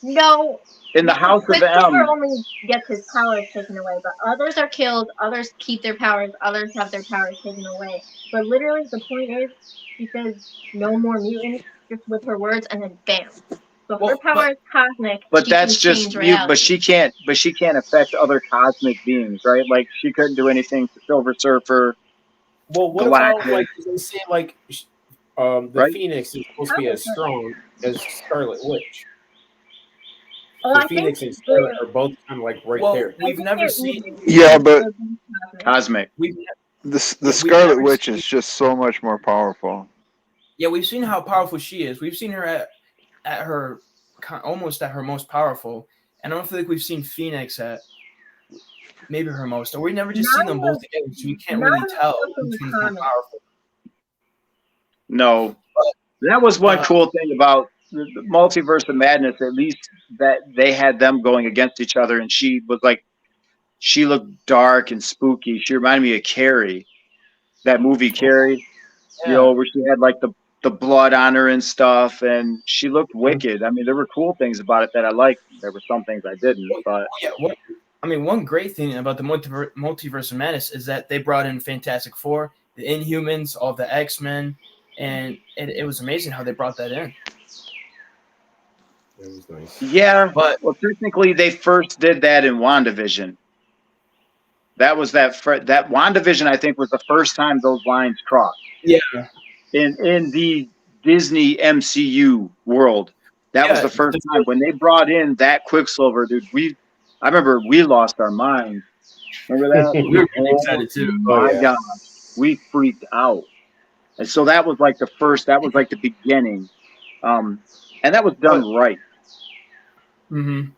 D: No,
A: In the House of
D: Quicksilver
A: M,
D: only gets his powers taken away, but others are killed. Others keep their powers. Others have their powers taken away. But literally, the point is, she says no more mutants, just with her words, and then bam. So her
E: Well,
D: power is cosmic.
A: but
D: she
A: that's
D: can
A: just
D: change
A: mute.
D: reality.
A: But she can't affect other cosmic beings, right? Like, she couldn't do anything to Silver Surfer.
C: Well, what about
A: Galactus.
C: like they say like the
A: Right?
C: Phoenix is supposed to be as strong as Scarlet Witch.
D: Well,
C: The
D: I think
C: Phoenix and Scarlet are both kind of like right
E: Well,
C: there.
E: we've never seen.
F: Yeah, but
A: Cosmic.
E: We've
F: the
E: we've
F: Scarlet
E: never
F: Witch
E: seen-
F: is just so much more powerful.
E: Yeah, we've seen how powerful she is. We've seen her at her almost at her most powerful, and I don't feel like we've seen Phoenix at maybe her most, or we've never just seen them both together, so we can't really tell which one's more powerful.
A: No, that was one cool thing about the Multiverse of Madness. At least that they had them going against each other, and she was like, she looked dark and spooky. She reminded me of Carrie, that movie Carrie, you know, where she had like the blood on her and stuff, and she looked wicked. I mean, there were cool things about it that I liked. There were some things I didn't, but
E: Yeah, one great thing about the Multiverse of Madness is that they brought in Fantastic Four, the Inhumans, all the X-Men, and it was amazing how they brought that in.
C: That was nice.
A: yeah.
E: But
A: Well, technically, they first did that in WandaVision. That was that WandaVision, I think, was the first time those lines crossed.
E: Yeah.
A: In the Disney MCU world, that was
E: Yeah,
A: the first time when they brought in that Quicksilver, dude. I remember we lost our minds Remember that?
E: We were really excited too.
A: My
C: yeah.
A: God, we freaked out. And so that was like the beginning. And that was done right.
E: Mm-hmm.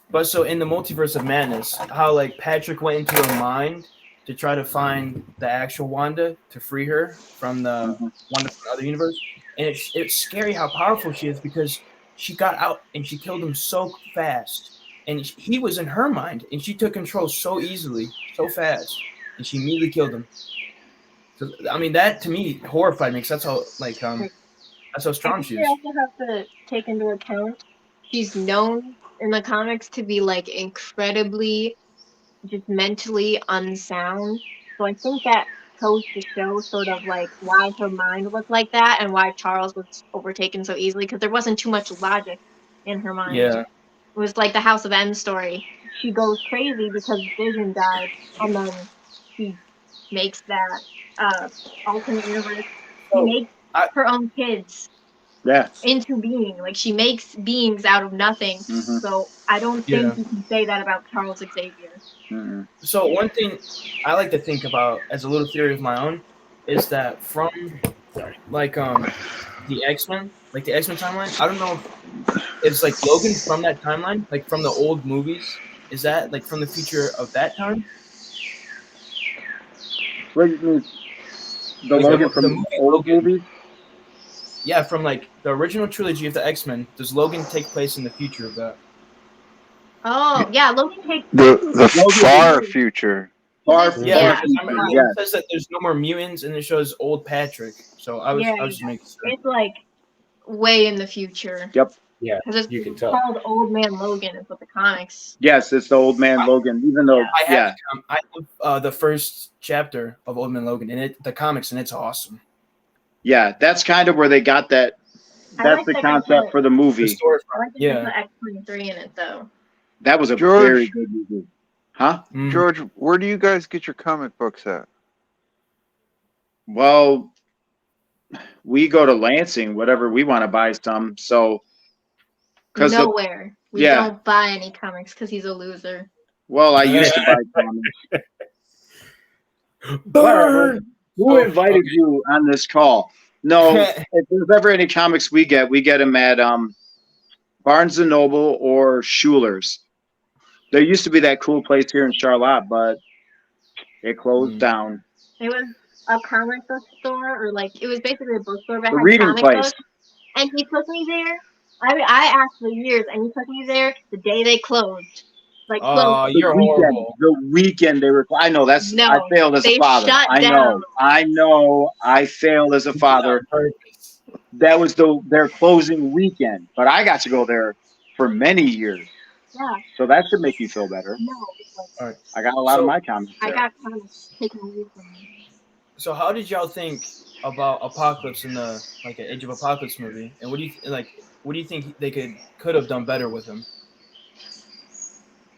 E: But so in the Multiverse of Madness, how like Patrick went into her mind to try to find the actual Wanda to free her from the
A: Mhm.
E: Wanda from the other universe, and it's scary how powerful she is because she got out and she killed him so fast, and he was in her mind, and she took control so easily, so fast, and she immediately killed him. So I mean, that to me horrified me because that's how that's how
D: I
E: strong
D: think
E: she
D: we
E: is.
D: also have to take into account she's known in the comics to be like incredibly just mentally unsound. So I think that goes to show sort of like why her mind was like that and why Charles was overtaken so easily because there wasn't too much logic in her mind.
E: Yeah,
D: It was like the House of M story. She goes crazy because Vision died, and then she makes that alternate universe. She
E: So,
D: makes
E: I-
D: her own kids
A: Yeah.
D: into being. Like she makes beings out of nothing.
A: Mhm.
D: So I don't
E: Yeah.
D: think you can say that about Charles Xavier.
A: Mhm.
E: So one thing I like to think about as a little theory of my own is that from like the X-Men, like the X-Men timeline, I don't know if it's like Logan from that timeline, like from the old movies. Is that like from the future of that time?
A: What do you mean? The
E: Like
A: Logan from
E: the
A: the
E: movie
A: old
E: Logan.
A: movies?
E: Yeah, from like the original trilogy of the X-Men. Does Logan take place in the future of that?
D: Oh yeah, Logan takes
F: The
A: Logan
F: far
D: is-
F: future.
A: Far,
D: This-
E: Yeah,
A: far
D: yeah,
E: because
A: future,
E: it
A: yes.
E: says that there's no more mutants and it shows old Patrick. So I was just making sure.
D: it's like way in the future.
A: Yep.
C: Yeah,
D: Because
C: you
D: it's
C: can tell.
D: called Old Man Logan is what the comics.
A: Yes, it's the old man Logan. Even though,
E: I
A: yeah,
E: have the first chapter of Old Man Logan and the comics, and it's awesome.
A: yeah, that's kind of where they got that.
D: I
A: That's
D: like
A: the
D: that
A: concept
D: they put-
A: for the
E: The
A: movie.
E: story,
D: I like that
E: yeah.
D: they put X-23 in it though.
A: That was a
F: George.
A: very good movie. Huh?
E: Mhm.
F: George, where do you guys get your comic books at?
A: Well, we go to Lansing, whatever we want to buy some. So, because
D: Nowhere. We
A: yeah.
D: don't buy any comics because he's a loser.
A: well, I used to buy comics.
C: Burn!
A: Who
E: Oh,
A: invited
E: okay.
A: you on this call? No, if there's ever any comics we get them at Barnes and Noble or Schuler's. There used to be that cool place here in Charlotte, but it closed
E: Mm.
A: down.
D: It was a comic book store, or like it was basically a bookstore that
A: The
D: had
A: reading
D: comic
A: place.
D: books. And he took me there. I asked for years, and he took me there the day they closed. Like
E: Oh,
D: closed.
A: The
E: you're
A: weekend,
E: horrible.
A: the weekend they were. I know that's.
D: No,
A: I failed as a
D: they
A: father.
D: shut
A: I know.
D: down.
A: I know. I failed as a father.
E: On purpose.
A: That was their closing weekend, but I got to go there for many years,
D: Yeah,
A: so that should make you feel better.
D: no. Like,
A: I got a lot of
E: So-
A: my comics
D: I
A: there.
D: got comics taken away from me.
E: So, how did y'all think about Apocalypse in the like Age of Apocalypse movie? And what do you think they could have done better with him?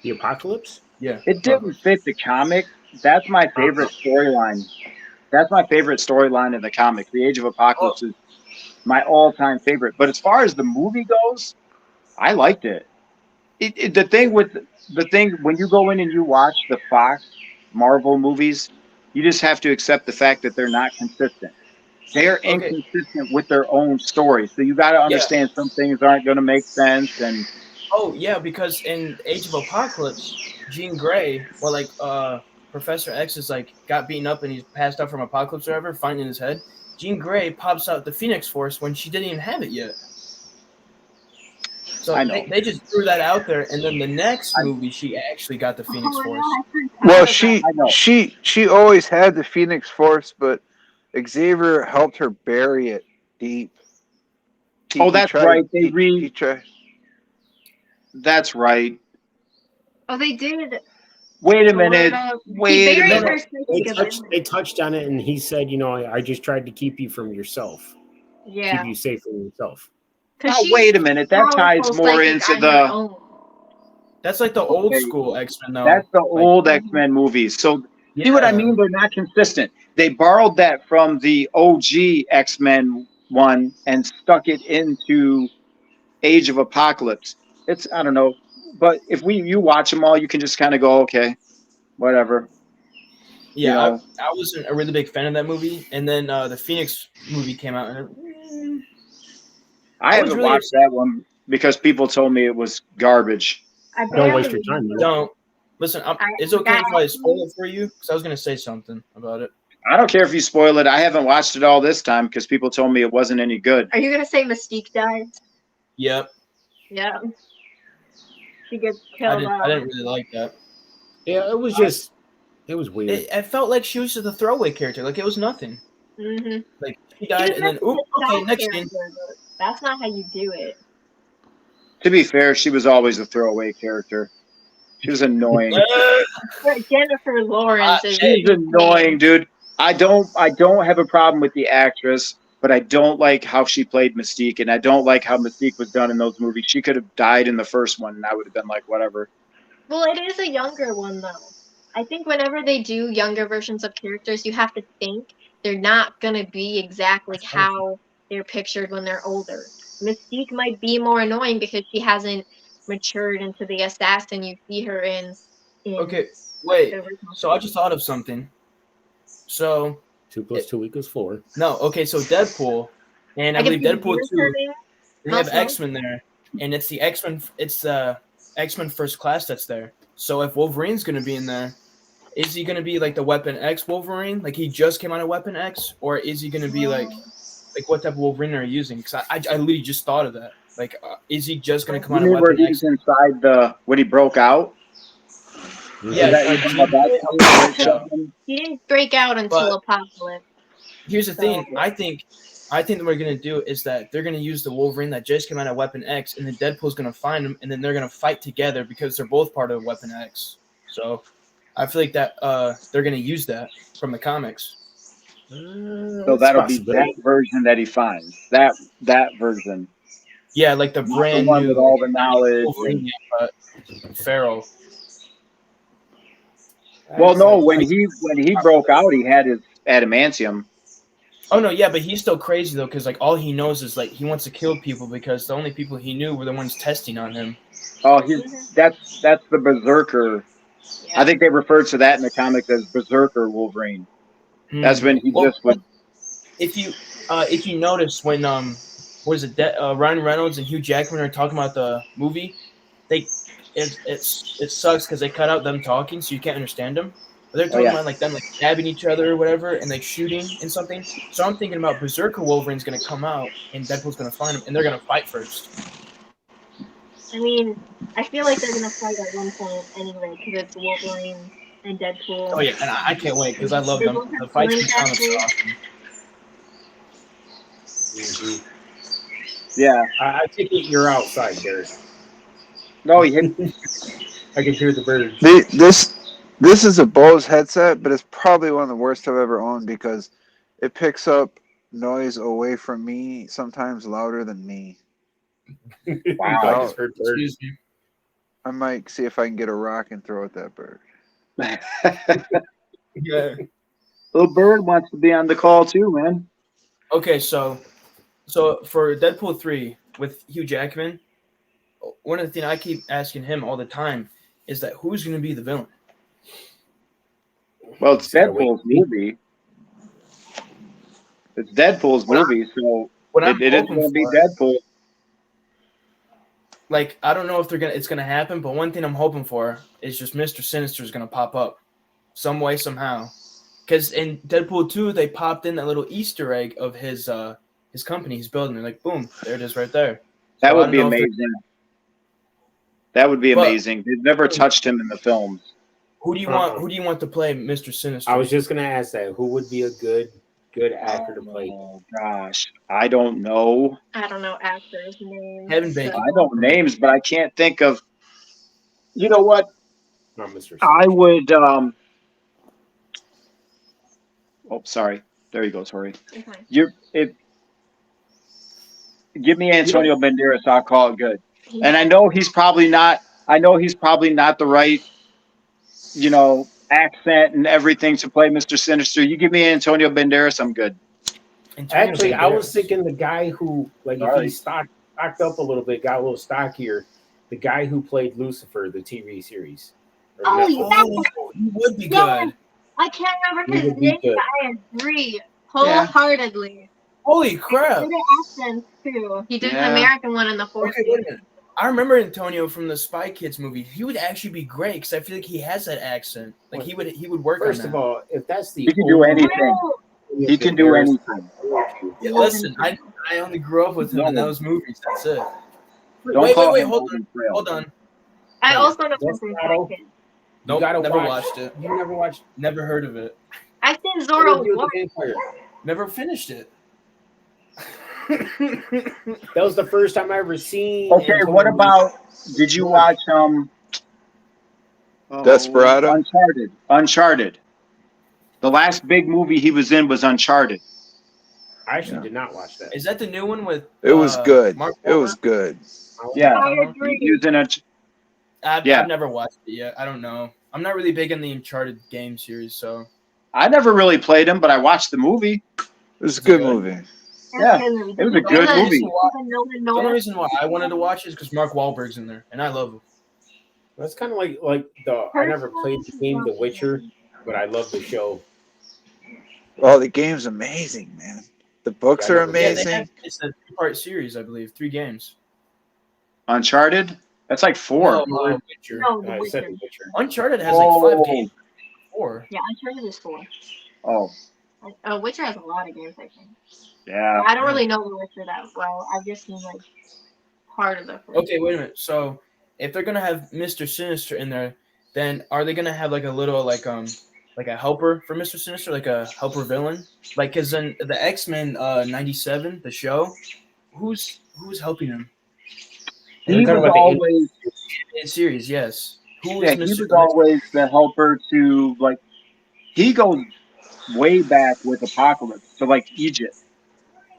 C: The apocalypse?
E: Yeah,
A: It didn't fit the comic. That's my favorite storyline. That's my favorite storyline in the comic. The Age of Apocalypse is my all-time favorite. But as far as the movie goes, I liked it. The thing when you go in and you watch the Fox Marvel movies, you just have to accept the fact that they're not consistent. They're
E: Okay.
A: inconsistent with their own story. So you got to understand some things aren't going to make sense. And
E: Oh yeah, because in Age of Apocalypse, Jean Grey, well, like Professor X is like got beaten up and he's passed out from Apocalypse or whatever, finding his head. Jean Grey pops out the Phoenix Force when she didn't even have it yet. So
A: I know.
E: they just threw that out there, and then the next movie she actually got the Phoenix
D: Oh,
E: Force.
D: yeah, I forgot
F: Well,
D: about
F: she
A: I know.
F: she always had the Phoenix Force, but Xavier helped her bury it deep.
A: Oh, that's right.
F: He tried.
A: That's right.
D: Oh, they did.
A: Wait a minute.
D: Sort of.
A: Wait
D: He
A: a
D: buried
A: minute.
D: her
C: They
D: psychic
C: touched,
D: ability.
C: they touched on it, and he said, I just tried to keep you from yourself,
D: Yeah.
C: keep you safe from yourself.
D: Because
A: Oh, wait a minute. That ties
D: powerful
A: more
D: psychic
A: into
D: on her
A: the.
D: own.
E: That's like the old
A: Okay.
E: school X-Men though.
A: That's the
E: Like,
A: old X-Men movies. So see what I
E: yeah.
A: mean? They're not consistent. They borrowed that from the OG X-Men one and stuck it into Age of Apocalypse. I don't know, but if you watch them all, you can just kind of go, okay. whatever.
E: Yeah,
A: You know.
E: I wasn't a really big fan of that movie, and then the Phoenix movie came out, and
A: I
E: I was
A: haven't
E: really
A: watched that one because people told me it was garbage.
D: I
C: Don't waste
D: barely
C: your time.
D: knew.
C: man.
E: don't listen. It's okay
D: that
E: if I spoil it for you because I was gonna say something about it.
A: I don't care if you spoil it. I haven't watched it all this time because people told me it wasn't any good.
D: Are you gonna say Mystique died?
E: Yep,
D: Yeah. She gets
E: I
D: killed
E: didn't.
D: off.
E: I didn't really like that.
C: Yeah, it was weird.
E: It felt like she was just a throwaway character. Like it was nothing.
D: Mm-hmm.
E: Like she died, and then okay, next scene.
D: That's not how you do it.
A: To be fair, she was always a throwaway character. She was annoying.
D: But Jennifer Lawrence is
A: She's annoying, dude. I don't have a problem with the actress, but I don't like how she played Mystique, and I don't like how Mystique was done in those movies. She could have died in the first one, and I would have been like, whatever.
D: Well, it is a younger one though. I think whenever they do younger versions of characters, you have to think they're not gonna be exactly how they're pictured when they're older. Mystique might be more annoying because she hasn't matured into the assassin you see her in
E: Okay, wait.
D: the original
E: So I just thought of something. So
C: 2 + 2 = 4.
E: no, okay. So Deadpool, and I believe Deadpool 2. They have
D: Also-
E: X-Men there, and it's the X-Men. It's X-Men First Class that's there. So if Wolverine's gonna be in there, is he gonna be like the Weapon X Wolverine, like he just came out of Weapon X, or is he gonna be like what type of Wolverine are you using? Because I literally just thought of that. Like, is he just gonna come
A: You
E: out of
A: mean where
E: Weapon
A: he's
E: X?
A: inside when he broke out?
E: Yeah,
A: Is that you talking about that scene?
D: He didn't break out until Apocalypse.
E: Here's the thing. I think that what we're gonna do is that they're gonna use the Wolverine that just came out of Weapon X, and then Deadpool's gonna find him, and then they're gonna fight together because they're both part of Weapon X. So I feel like that they're gonna use that from the comics.
A: So that'll be that version that he finds. That version.
E: Yeah, like the
A: Not the
E: brand
A: one
E: new
A: with all the knowledge.
E: Wolverine, but Pharaoh.
A: Well, no, when he broke out, he had his adamantium.
E: Oh no, yeah, but he's still crazy though, because like all he knows is like he wants to kill people because the only people he knew were the ones testing on him.
A: Oh, that's the Berserker.
D: Yeah.
A: I think they referred to that in the comics as Berserker Wolverine. That's when he just would.
E: If you notice when what is it? Ryan Reynolds and Hugh Jackman are talking about the movie. It sucks because they cut out them talking, so you can't understand them. But they're talking about like them like stabbing each other or whatever, and like shooting and something. So I'm thinking about Berserker Wolverine's gonna come out, and Deadpool's gonna find him, and they're gonna fight first.
D: I mean, I feel like they're gonna fight at one point anyway because it's Wolverine and Deadpool.
E: Oh yeah, and I can't wait because I love them. The fights in the comics are awesome.
A: Yeah.
C: I think you're outside, Derek.
A: No, he hit.
C: I can hear the birds.
F: This is a Bose headset, but it's probably one of the worst I've ever owned because it picks up noise away from me, sometimes louder than me.
A: Wow.
C: I just heard birds.
E: Excuse me.
F: I might see if I can get a rock and throw at that bird.
E: Yeah.
A: Little Bird wants to be on the call too, man.
E: Okay, so for Deadpool 3 with Hugh Jackman, one of the things I keep asking him all the time is that who's going to be the villain?
A: Well, it's Deadpool's movie. It's Deadpool's movie, so it is going to be Deadpool.
E: Like, I don't know if it's going to happen, but one thing I'm hoping for is just Mr. Sinister is going to pop up some way, somehow. Because in Deadpool 2, they popped in that little Easter egg of his company he's building. They're like, boom, there it is right there.
A: That
E: So I
A: would
E: don't
A: be
E: know if they're-
A: amazing. That would be
E: But-
A: amazing. They've never touched him in the films.
E: Who do you want? Who do you want to play Mr. Sinister?
C: I was just gonna ask that. Who would be a good actor to play?
A: Oh gosh, I don't know.
D: I don't know actors' names.
E: Kevin Bacon.
A: I know names, but I can't think of. You know what?
C: Not Mr.
A: I would. Oh, sorry. There you go, Tori.
D: Okay.
A: Give me Antonio Banderas. I'll call it good. And I know he's probably not. I know he's probably not the right, accent and everything to play Mr. Sinister. You give me Antonio Banderas, I'm good.
E: Antonio
C: Actually, I was
E: Banderas.
C: thinking the guy who, like, if he stocked up a little bit, got a little stockier, the guy who played Lucifer, the TV series.
D: Oh, yeah.
E: Oh, he would be
D: Yeah.
E: good.
D: I can't remember
C: He
D: his
C: would be
D: name.
C: good.
D: I agree wholeheartedly.
E: Holy crap!
D: Good accents too. He did
A: Yeah.
D: an American one in the fourth
E: Okay, wait a
D: season.
E: minute. I remember Antonio from the Spy Kids movie. He would actually be great because I feel like he has that accent. Like he would work
C: First
E: on
C: of
E: that.
C: all, if that's the
A: He can do
C: only
A: anything.
D: No,
A: He can do
C: comparison,
A: anything.
E: Yeah, listen, I only grew up with him in
A: No.
E: those movies. That's it.
A: Don't
E: Wait,
A: call him
E: hold
A: Golden
E: on,
A: Trail.
E: hold on.
D: I also know him
C: Just
D: from
C: Shadow.
D: Spy Kids.
E: Nope,
C: gotta
E: never
C: watch-
E: watched it.
C: You never watched
E: Never heard of it.
D: I've seen
C: What
D: Zorro
C: did you do with
D: once.
C: the Vampire?
E: Never finished it.
C: That was the first time I ever seen.
A: Okay,
C: Antonio
A: what about? Did you watch
F: Desperado?
A: Uncharted. The last big movie he was in was Uncharted.
C: I actually did not watch that.
E: Is that the new one with?
F: It was good.
E: Mark
F: It was
E: Wahlberg?
F: good.
A: Yeah,
D: I
A: he
D: agree.
A: was in
E: I've never watched it yet. I don't know. I'm not really big in the Uncharted game series, so
A: I never really played him, but I watched the movie.
F: It was a good movie.
A: Yeah, it was a good
E: The only
A: movie.
E: reason the only reason why I wanted to watch it is because Mark Wahlberg's in there, and I love him.
C: That's kind of like the. I never played the game The Witcher, but I love the show.
F: Oh, the game's amazing, man. The books
C: Yeah,
F: are
C: I never-
E: Yeah,
F: amazing.
E: it's a 3-part series, I believe. 3 games.
A: Uncharted? That's like 4.
E: No, Witcher.
D: No, The
C: I said
D: Witcher.
C: The Witcher.
E: Uncharted has like 5
A: Oh.
E: games. 4.
D: Yeah, Uncharted is 4.
A: Oh,
D: Witcher has a lot of games, I think.
A: yeah.
D: I don't really know The Witcher that well. I've just seen like part of the first.
E: Okay, wait a minute. So, if they're gonna have Mr. Sinister in there, then are they gonna have like a little like a helper for Mr. Sinister, like a helper villain? Like, cause in the X-Men '97, the show, who's helping him?
A: He
C: You're talking
A: was
C: about the
A: always,
E: In series, yes. Who
A: yeah,
E: is
A: he
E: Mr.
A: was always the helper to, like, he goes way back with Apocalypse to, like, Egypt.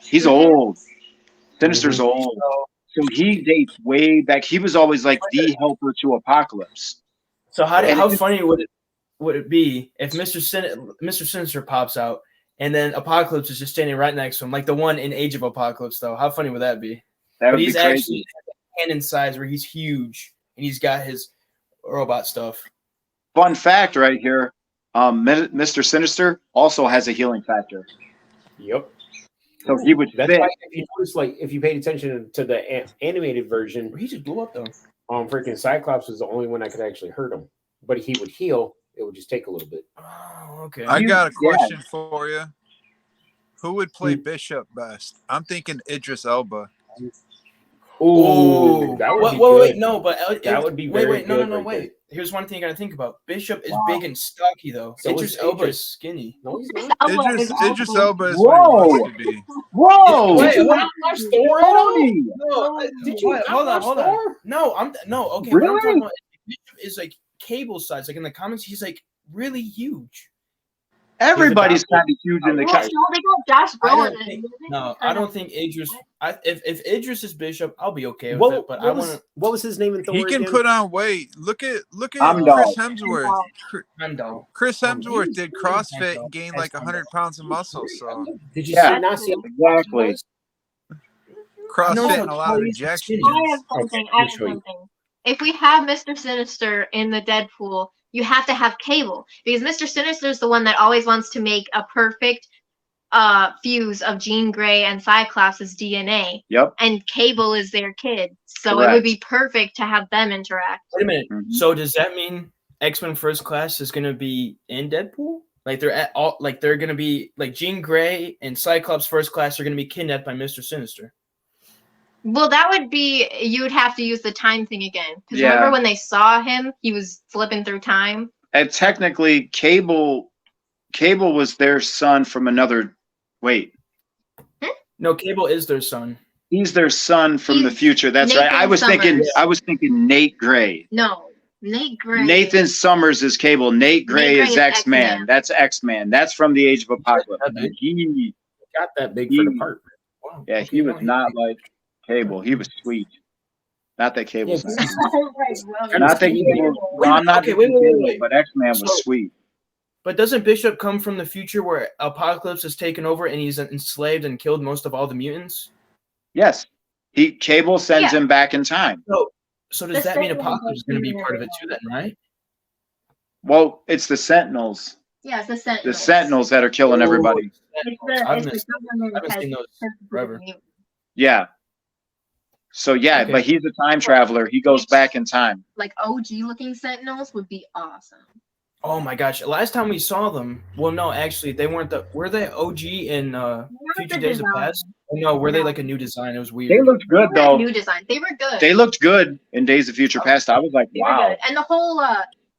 A: He's old. Sinister's old. So he dates way back. He was always, like, the helper to Apocalypse.
E: So how
A: And
E: funny would it be if Mr. Sinister pops out and then Apocalypse is just standing right next to him, like the one in Age of Apocalypse, though? How funny would that be?
A: That
E: But
A: would be
E: he's
A: crazy.
E: actually canon size where he's huge and he's got his robot stuff.
A: Fun fact right here. Mr. Sinister also has a healing factor.
C: Yep.
A: So he would
C: That's
A: fit.
C: why if you notice, like, if you paid attention to the animated version,
E: He just blew up though.
C: freaking Cyclops was the only one that could actually hurt him, but he would heal. It would just take a little bit.
E: Oh, okay.
B: I got a
A: Yeah.
B: question for you. Who would play Bishop best? I'm thinking Idris Elba.
E: Oh,
C: that would be
E: wait,
C: good.
E: no, but
C: That would be
E: wait,
C: very
E: no,
C: good right
E: wait. Here's one thing you gotta think about. Bishop is big and stocky though.
C: So
E: Idris
C: is
E: Elba
C: Idris.
E: is skinny.
C: No, he's not.
B: Idris Elba is
A: Whoa.
B: what he wants to be.
A: Whoa!
E: Wait,
C: Did you
E: what?
C: not watch Thor at all?
A: Tony!
E: No,
C: Did you
E: wait,
C: not
E: hold on,
C: watch
E: hold on.
C: Thor?
E: No, okay. What I'm
A: Really?
E: talking about Bishop is like cable size. Like in the comics, he's like really huge.
A: Everybody's kind of huge in the
D: Well,
A: cast.
D: no, they got Josh
E: I
D: Brolin.
E: don't think, no, I don't think Idris. If Idris is Bishop, I'll be okay with it. But I want
C: what was his name in Thor?
B: He can
C: again?
B: put on weight. Look at
A: Heimdall.
B: Chris Hemsworth.
E: Heimdall.
B: Chris Hemsworth did CrossFit
E: Heimdall.
B: and gained like 100 pounds of muscle. So
C: Did you
A: Yeah.
C: see not see
A: Exactly.
B: CrossFit
E: No,
B: and a lot of
E: he's
B: injections.
D: I have something. I have something. If we have Mr. Sinister in the Deadpool, you have to have Cable because Mr. Sinister is the one that always wants to make a perfect fuse of Jean Grey and Cyclops' DNA,
A: Yep.
D: and Cable is their kid, so it
A: Correct.
D: would be perfect to have them interact.
E: Wait a minute.
A: Mhm.
E: So does that mean X-Men First Class is gonna be in Deadpool? Like they're at all, like they're gonna be like Jean Grey and Cyclops First Class are gonna be kidnapped by Mr. Sinister.
D: Well, that would be you would have to use the time thing again because
A: Yeah.
D: remember when they saw him, he was flipping through time.
A: And technically, Cable was their son from another. Wait,
E: No, Cable is their son.
A: he's their son from the
D: He's
A: future. That's right.
D: Nathan Summers.
A: I was thinking Nate Gray.
D: No, Nate Gray.
A: Nathan Summers is Cable. Nate Gray
D: Gray
A: is
D: is
A: X-Man.
D: X-Man.
A: That's X-Man. That's from the Age of Apocalypse.
E: That big?
A: He,
C: got that big for the part?
E: Wow.
A: yeah,
E: Okay,
A: he was
E: no,
A: not like Cable. He was sweet. Not that Cable's
C: Yeah,
A: nice.
D: Well,
A: Not that
C: Wait,
A: Cable. No, I'm not
E: okay, wait,
A: Cable,
E: wait.
A: but X-Man was
E: So-
A: sweet.
E: But doesn't Bishop come from the future where Apocalypse has taken over and he's enslaved and killed most of all the mutants?
A: Yes, Cable sends
D: Yeah.
A: him back in time.
E: So does
D: The
E: that mean
D: second one
E: Apocalypse is going to be
D: was
E: part of it too then, right?
A: Well, it's the Sentinels.
D: Yeah, it's the
A: The
D: Sentinels.
A: Sentinels that are killing everybody.
D: It's
E: I
D: the government
E: haven't
D: has
E: seen those
D: sensitive
E: forever.
D: mutants.
A: Yeah. So yeah,
E: Okay.
A: but he's a time traveler. He goes back in time.
D: Like OG looking Sentinels would be awesome.
E: Oh my gosh! Last time we saw them, well, no, actually, they weren't the. Were they OG in
D: Not
E: Future
D: the
E: Days of
D: design.
E: Past? Oh, no, were they
D: No.
E: like a new design? It was weird.
A: They looked
D: They
A: good
D: were
A: though.
D: new design. They were good.
A: They looked good in Days of Future Past. I was like,
D: They were
A: wow.
D: good. And the whole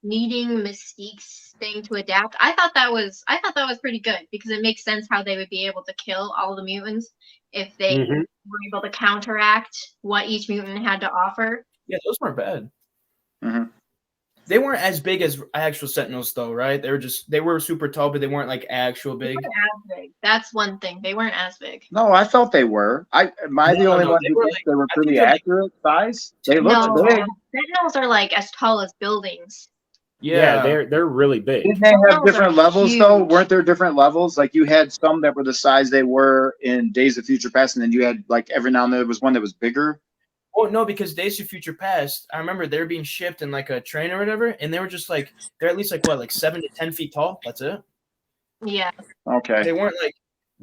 D: needing Mystique's thing to adapt, I thought that was pretty good because it makes sense how they would be able to kill all the mutants if they
C: Mhm.
D: were able to counteract what each mutant had to offer.
E: Yeah, those weren't bad.
A: Mhm.
E: They weren't as big as actual Sentinels, though, right? They were super tall, but they weren't like actual
D: They
E: big.
D: weren't as big. That's one thing. They weren't as big.
A: No, I felt they were. Am I the
E: No,
A: only
E: no,
A: one
E: they
A: who
E: were
A: thinks
E: like-
A: they were
E: I think
A: pretty
E: they're like-
A: accurate size? They looked
D: No,
A: big.
D: Sentinels are like as tall as buildings.
C: Yeah, they're really big.
A: Didn't they have
D: Sentinels
A: different
D: are
A: levels though?
D: huge.
A: Weren't there different levels? Like you had some that were the size they were in Days of Future Past, and then you had like every now and then there was one that was bigger.
E: Oh no, because Days of Future Past, I remember they were being shipped in like a train or whatever, and they were just like they're at least like what, like 7 to 10 feet tall. That's it.
D: Yeah.
A: Okay.
E: They weren't like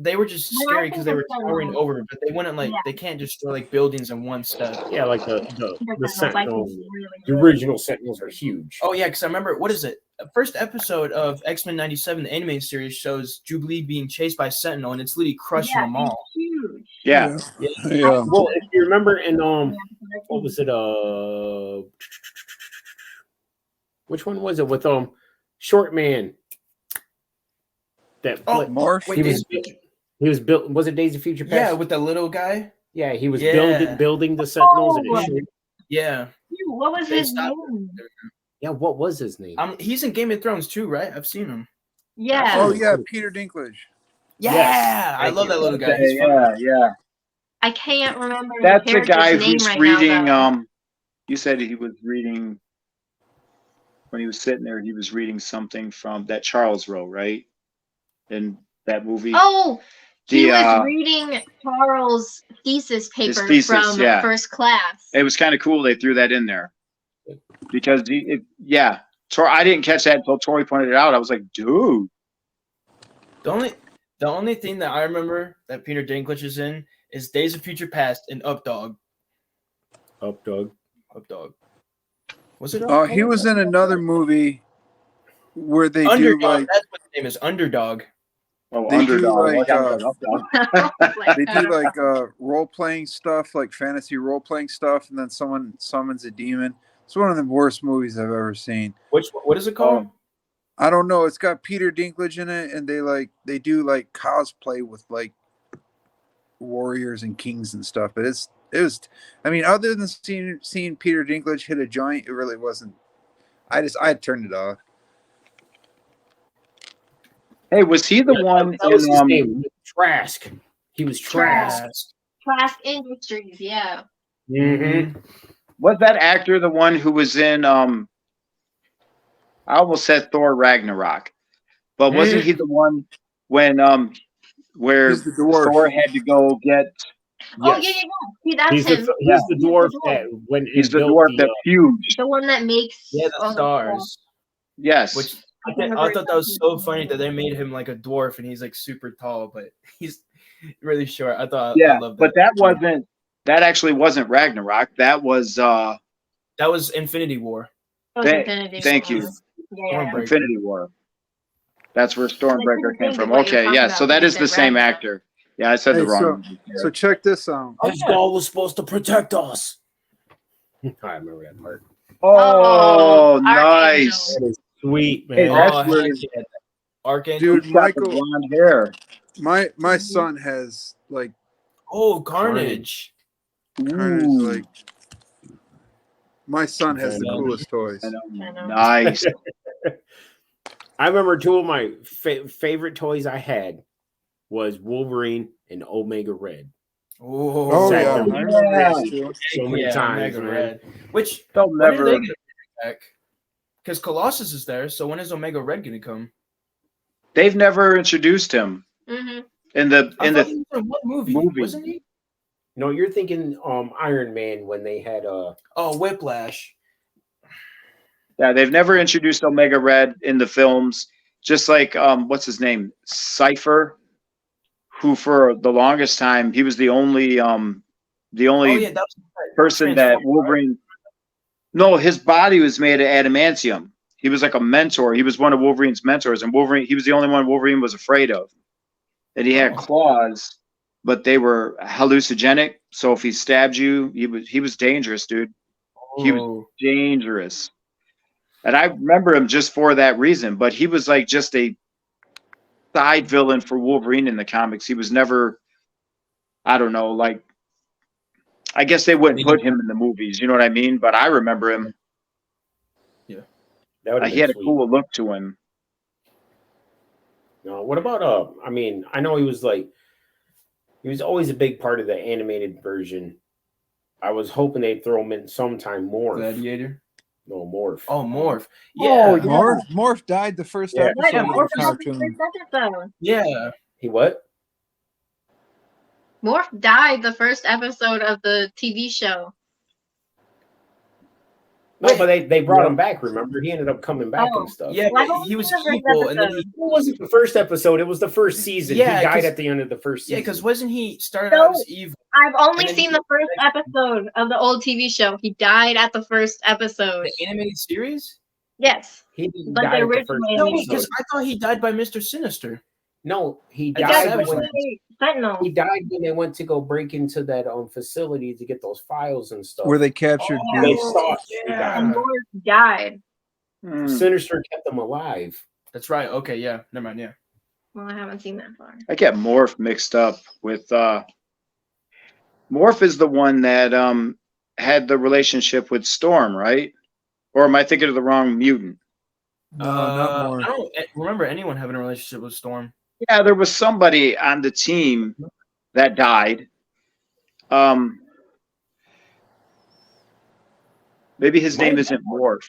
E: they were just
D: No, I
E: scary
D: think
E: because they were
D: that's
E: towering
D: Sentinels.
E: over, but they wouldn't like
D: Yeah.
E: they can't destroy like buildings in one step.
C: Yeah, like the
D: Sentinels, I think,
C: Sentinels.
D: really
C: The
D: good.
C: original Sentinels are huge.
E: Oh yeah, because I remember what is it? The first episode of X-Men '97, the animated series, shows Jubilee being chased by Sentinel, and it's literally crushing
D: Yeah,
E: them all.
D: it's huge.
A: Yeah.
F: Yeah.
C: Well, if you remember in what was it? Which one was it with Short Man? That
E: Oh,
B: Morph.
E: Wait,
C: he was
E: Days-
C: he was built. Was it Days of Future Past?
E: yeah, with the little guy.
C: Yeah, he was
E: Yeah.
C: building the Sentinels and
D: Oh.
C: it showed-
E: Yeah,
D: Dude, what was
E: They
D: his
E: stopped
D: name?
C: yeah. What was his name?
E: he's in Game of Thrones too, right? I've seen him.
D: Yeah.
B: Oh yeah, Peter Dinklage.
E: Yeah,
C: Yes,
E: I
C: thank
E: love
C: you.
E: that little guy.
A: Okay,
E: He's fun.
A: yeah.
D: I can't remember
A: That's
D: the
A: the guy
D: character's name
A: who's
D: right
A: reading.
D: now, though.
A: You said he was reading when he was sitting there. He was reading something from that Charles wrote, right? In that movie.
D: Oh, he
A: The,
D: was reading Charles' thesis paper
A: thesis,
D: from
A: yeah.
D: first class.
A: It was kind of cool they threw that in there because I didn't catch that until Tori pointed it out. I was like, dude.
E: The only thing that I remember that Peter Dinklage is in is Days of Future Past and Up Dog.
C: Up dog.
E: Up Dog. Was it?
B: Oh, he was in another movie where they do
E: Underdog.
B: like
E: That's what his name is. Underdog.
A: Oh,
B: They do
A: underdog.
B: like, they do
D: Like,
B: like role playing stuff, like fantasy role playing stuff, and then someone summons a demon. It's one of the worst movies I've ever seen.
E: What is it called?
B: I don't know. It's got Peter Dinklage in it, and they do like cosplay with like warriors and kings and stuff. But it was. I mean, other than seeing Peter Dinklage hit a joint, it really wasn't. I turned it off.
A: Hey, was he the one
C: That was his
A: in
C: name. Trask. He was Trask.
D: Trask Industries, yeah.
C: Mm-hmm.
A: was that actor the one who was in I almost said Thor Ragnarok, but wasn't he the one when where
B: He's the dwarf.
A: Thor had to go get
D: Oh, yeah. See, that's
C: He's
D: him.
C: the dwarf that when
A: he's
C: he
A: the
C: built
A: dwarf that's huge.
D: The one that makes
E: Yeah, the
D: all
E: stars.
A: Yes.
E: Which I thought that was so funny that they made him like a dwarf and he's like super tall, but he's really short. I thought I loved
A: but that actually wasn't Ragnarok. That was
E: that was Infinity War.
A: thank you.
D: Yeah.
E: Stormbreaker.
A: Infinity War. That's where Stormbreaker came
D: think
A: from.
D: of what you're
A: Okay,
D: talking
A: yeah,
D: about
A: so
D: when
A: that
D: you
A: is the
D: said
A: same
D: Ragnarok.
A: actor. Yeah, I said the
B: Hey,
A: wrong.
B: So check this out.
C: Skull was supposed to protect us. I remember that part.
A: Oh,
D: Oh,
A: nice.
C: That is sweet, man.
A: Hey, that's
E: Oh,
A: where-
E: heck yeah. Archangel.
B: Dude,
A: He's got the
B: Michael,
A: blonde hair.
B: my son has like
E: Oh, Carnage.
B: Carnage,
A: Ooh.
B: like my son has the
C: I know.
B: coolest toys.
A: I know.
D: I know.
A: Nice.
C: I remember two of my favorite toys I had was Wolverine and Omega Red.
E: Oh,
B: Oh
C: Zach,
B: yeah,
C: them.
B: I remember those too.
C: So many times,
E: Omega
C: man.
E: Red. Which
A: They'll
E: when are
A: never.
E: they gonna bring back? Because Colossus is there, so when is Omega Red gonna come?
A: They've never introduced him
D: Mm-hmm.
A: in the
E: I
A: in
E: thought
A: the.
E: he was in one movie,
A: movie.
E: wasn't he?
C: No, you're thinking Iron Man when they had
E: Oh, Whiplash.
A: Yeah, they've never introduced Omega Red in the films. Just like what's his name, Cypher, who for the longest time he was the only
E: Oh yeah, that was
A: person that
E: Transformer,
A: Wolverine. No, his body was made of adamantium. He was like a mentor. He was one of Wolverine's mentors, and Wolverine. He was the only one Wolverine was afraid of. And he had
E: Oh.
A: claws, but they were hallucinogenic. So if he stabbed you, he was dangerous, dude. He was
E: Oh.
A: dangerous. And I remember him just for that reason. But he was like just a side villain for Wolverine in the comics. He was never, I don't know, like I guess they wouldn't put him in the movies. You know what I mean? But I remember him.
C: That would have
A: He
C: been
A: had a
C: sweet.
A: cool look to him.
C: No, what about I mean, I know he was always a big part of the animated version. I was hoping they'd throw him in sometime more.
E: Gladiator.
C: No, Morph.
E: Oh, Morph.
A: Oh,
E: Yeah.
A: yeah.
B: Morph died the first
A: Yeah.
B: episode
E: Yeah,
B: of
E: Morph
B: the
E: is-
B: cartoon.
D: episode.
E: Yeah.
C: He what?
D: Morph died the first episode of the TV show.
C: No, but they brought
A: Yeah.
C: him back. Remember, he ended up coming back
D: Oh.
C: and stuff.
E: Yeah,
D: Why
E: but
D: don't
E: he
D: we
E: was
D: have this
E: evil, and then
D: episode?
E: he.
C: It wasn't the first episode. It was the first season.
E: Yeah,
C: he died
E: 'cause-
C: at the end of the first
E: Yeah,
C: season.
E: because wasn't he started
D: No.
E: out as evil?
D: I've only
E: And then
D: seen
E: he-
D: the first episode of the old TV show. He died at the first episode.
E: The animated series?
D: Yes.
C: he didn't
D: Like
C: die
D: the
C: at the first
D: original
E: No,
D: animated
E: because
C: episode.
E: I thought he died by Mr. Sinister.
C: No, he
E: I
D: He
E: guess
C: died
D: died
E: Savage
C: when
E: Land.
D: by Sentinel.
C: he died when they went to go break into that facility to get those files and stuff.
B: Where they captured
D: Oh,
C: they
B: Beast.
C: saw
E: yeah.
D: And Morph died.
C: Sinister kept them alive.
E: That's right. Okay, yeah. Never mind, yeah.
D: Well, I haven't seen that far.
A: I get Morph mixed up with Morph is the one that had the relationship with Storm, right? Or am I thinking of the wrong mutant?
B: No, not Morph.
E: I don't remember anyone having a relationship with Storm.
A: Yeah, there was somebody on the team that died. Maybe his name isn't Morph.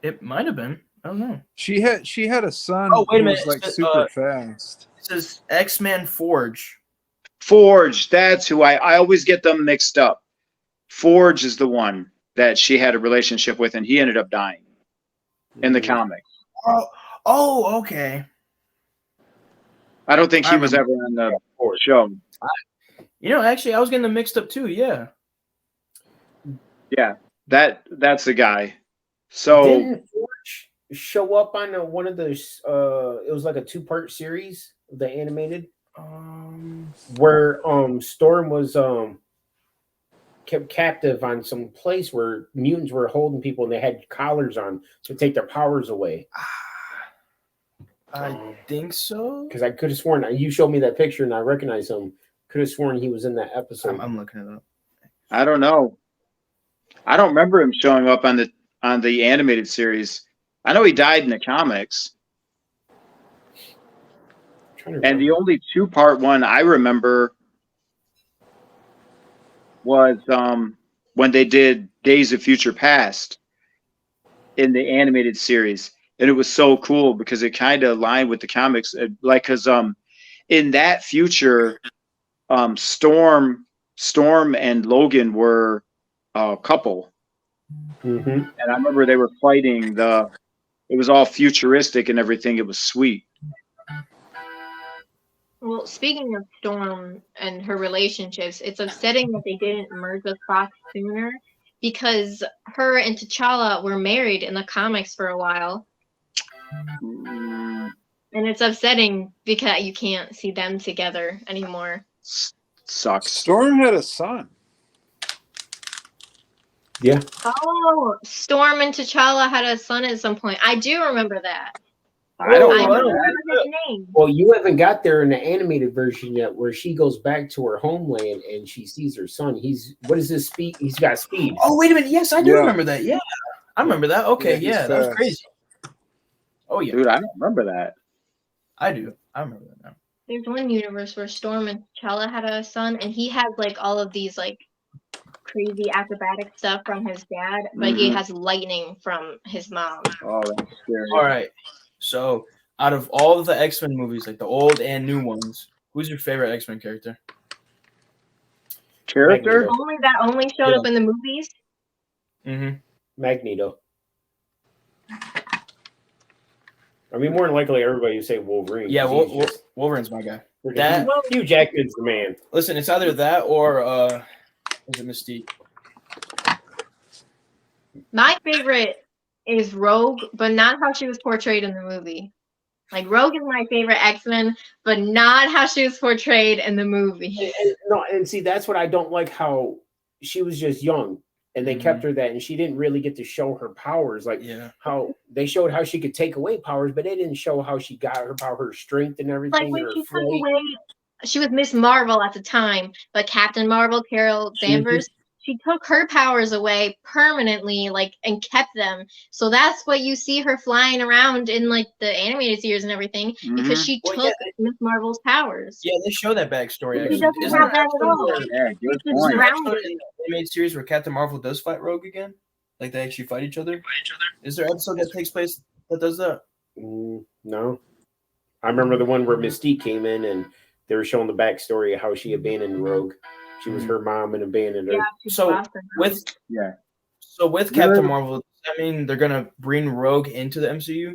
E: It might have been. I don't know.
B: She had a son
E: Oh, wait a
B: who was
E: minute.
B: like
E: It's,
B: super fast.
E: It says X-Men Forge.
A: Forge, that's who I always get them mixed up. Forge is the one that she had a relationship with, and he ended up dying in the comics.
E: Oh, okay.
A: I don't think he
E: I
A: was ever on the
C: Forge.
A: show.
E: You know, actually, I was getting them mixed up too. Yeah.
A: Yeah, that's the guy. So
C: Didn't Forge show up on one of those? It was like a 2-part series, the animated, where Storm was kept captive on some place where mutants were holding people and they had collars on to take their powers away.
E: I think so.
C: Because I could have sworn you showed me that picture and I recognized him. Could have sworn he was in that episode.
E: I'm looking it up.
A: I don't know. I don't remember him showing up on the animated series. I know he died in the comics. And the only 2-part one I remember was when they did Days of Future Past in the animated series. And it was so cool because it kind of aligned with the comics. Because in that future, Storm and Logan were a couple.
C: Mm-hmm.
A: And I remember they were fighting it was all futuristic and everything. It was sweet.
D: Well, speaking of Storm and her relationships, it's upsetting that they didn't merge with Fox sooner because her and T'Challa were married in the comics for a while.
A: Mm,
D: And it's upsetting because you can't see them together anymore.
A: sucks.
B: Storm had a son.
C: Yeah.
D: Oh, Storm and T'Challa had a son at some point. I do remember that.
A: I don't
D: I
A: know.
D: remember his name.
C: Well, you haven't got there in the animated version yet, where she goes back to her homeland and she sees her son. What is his speed? He's got speed.
E: Oh, wait a minute. Yes, I do
B: Yeah.
E: remember that. Yeah. I remember that. Okay,
B: Yeah, he's
E: yeah, that was
B: fast.
E: crazy. Oh, yeah.
A: Dude, I don't remember that.
E: I do. I remember that now.
D: There's one universe where Storm and T'Challa had a son, and he has like all of these like crazy acrobatic stuff from his dad, but he
A: Mhm.
D: has lightning from his mom.
A: Oh, that's scary.
E: All right. So, out of all of the X-Men movies, like the old and new ones, who's your favorite X-Men character?
A: Character?
C: Magneto.
D: Only that only showed up in the movies.
E: Mm-hmm.
C: Magneto. I mean, more than likely, everybody would say Wolverine.
E: Yeah,
C: 'cause he's just-
E: Wolverine's my guy.
C: that Hugh Jackman's the man.
E: Listen, it's either that or is it Mystique?
D: My favorite is Rogue, but not how she was portrayed in the movie. Like Rogue is my favorite X-Men, but not how she was portrayed in the movie.
C: And see, that's what I don't like. How she was just young, and they kept her that, and she didn't really get to show her powers. Like how they showed how she could take away powers, but they didn't show how she got her power, her strength, and everything.
D: Like when
C: her
D: she took
C: flight.
D: away, she was Miss Marvel at the time, but Captain Marvel, Carol Danvers, she took her powers away permanently, like, and kept them. So that's what you see her flying around in like the animated series and everything, because she
E: Well,
D: took Miss Marvel's powers.
E: Yeah, they show that backstory
D: She
E: actually.
D: doesn't
E: Isn't
D: have
E: there
D: that at all.
A: Yeah, good
D: She's just
A: point.
D: grounded.
E: an animated series where Captain Marvel does fight Rogue again? Like they actually fight each other? Is there an episode that takes place that does that?
C: No, I remember the one where Mystique came in and they were showing the backstory of how she abandoned Rogue. She was her mom and abandoned her.
D: Yeah, she's
E: So
D: lost her mind.
E: with Captain Marvel, does that mean they're gonna bring Rogue into the MCU?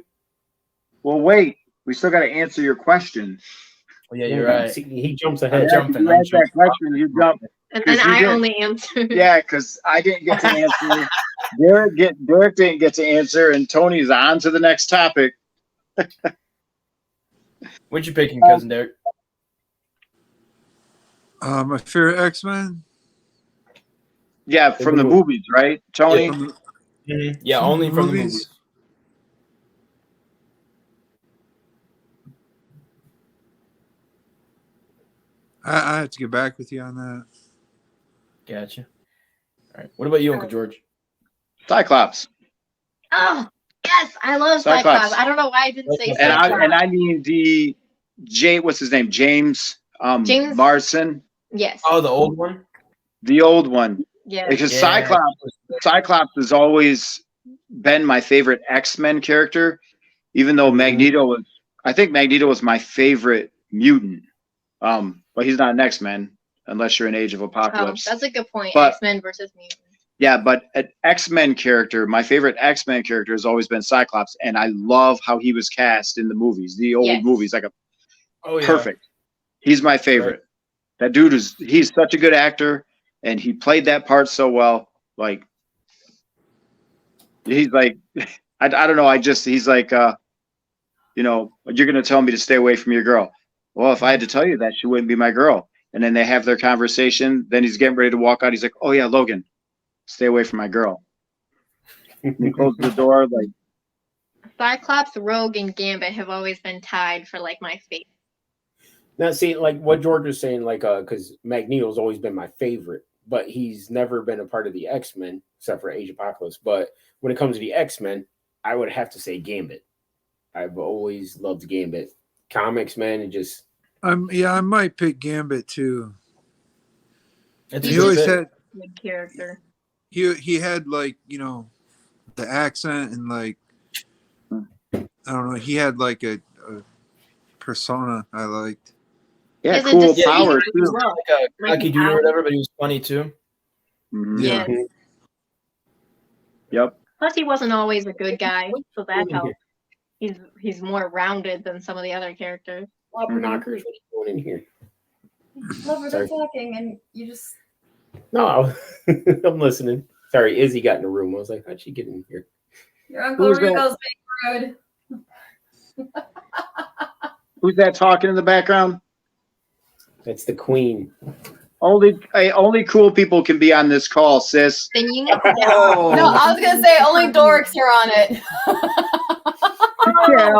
A: Well, wait. We still got to answer your question.
E: Oh, yeah, you're right.
C: See, he jumps
E: I'm
C: ahead.
E: jumping.
A: You asked that question, you jumped.
D: And then
A: 'cause you
D: I
A: did-
D: only answered.
A: Yeah, because I didn't get to answer. Derek didn't get to answer, and Tony's on to the next topic.
E: What you picking, cousin Derek?
B: My favorite X-Men.
A: Yeah, from the movies, right, Tony?
B: From the-
E: Yeah,
B: From
E: only
B: the
E: from the
B: movies?
E: movies.
B: I have to get back with you on that.
E: Gotcha. All right. What about you, Uncle George?
A: Cyclops.
D: Oh, yes, I love
A: Cyclops.
D: Cyclops. I don't know why I didn't say
A: And
D: Cyclops.
A: I mean the what's his name? James
D: James-
A: Marsden,
D: Yes.
E: Oh, the old one?
A: the old one.
D: Yes.
A: Because
E: Yeah.
A: Cyclops has always been my favorite X-Men character, even though I think Magneto was my favorite mutant. But he's not an X-Men unless you're in Age of
D: Oh,
A: Apocalypse.
D: that's a good point.
A: But-
D: X-Men versus mutants.
A: Yeah, but an X-Men character, my favorite X-Men character has always been Cyclops, and I love how he was cast in the movies, the old
D: Yes.
A: movies, like
E: Oh, yeah.
A: perfect. He's my favorite. That dude he's such a good actor, and he played that part so well. Like, he's like, I don't know, he's like, you're gonna tell me to stay away from your girl. Well, if I had to tell you that, she wouldn't be my girl. And then they have their conversation. Then he's getting ready to walk out. He's like, oh yeah, Logan, stay away from my girl. And he closes the door like,
D: Cyclops, Rogue, and Gambit have always been tied for like my favorite.
C: Now, see, like what George was saying, like, because Magneto's always been my favorite, but he's never been a part of the X-Men except for Age of Apocalypse. But when it comes to the X-Men, I would have to say Gambit. I've always loved Gambit. Comics, man, it just
B: I might pick Gambit too.
E: It's a
B: He
E: good
B: always
E: pick.
B: had
D: Good character.
B: he had like the accent and like I don't know. He had like a persona I liked.
A: yeah,
D: Is it
A: cool
D: just-
A: power
E: He was
A: too.
E: like a cocky dude or whatever, but he was funny too.
A: Mhm.
B: Yeah.
D: Yeah.
A: Yep.
D: Plus, he wasn't always a good guy, so that helps. He's more rounded than some of the other characters.
C: Flopper knockers. What are you doing in here?
G: Lovers
C: Sorry.
G: are talking, and you just.
C: No, I'm listening. Sorry, Izzy got in the room. I was like, how'd she get in here?
G: Your Uncle
A: Who's that?
G: Rico's being rude.
A: Who's that talking in the background?
C: That's the queen.
A: Only cool people can be on this call, sis.
D: Then you need to get
E: Oh.
G: No, I was gonna say only dorks are on it.
A: Yeah,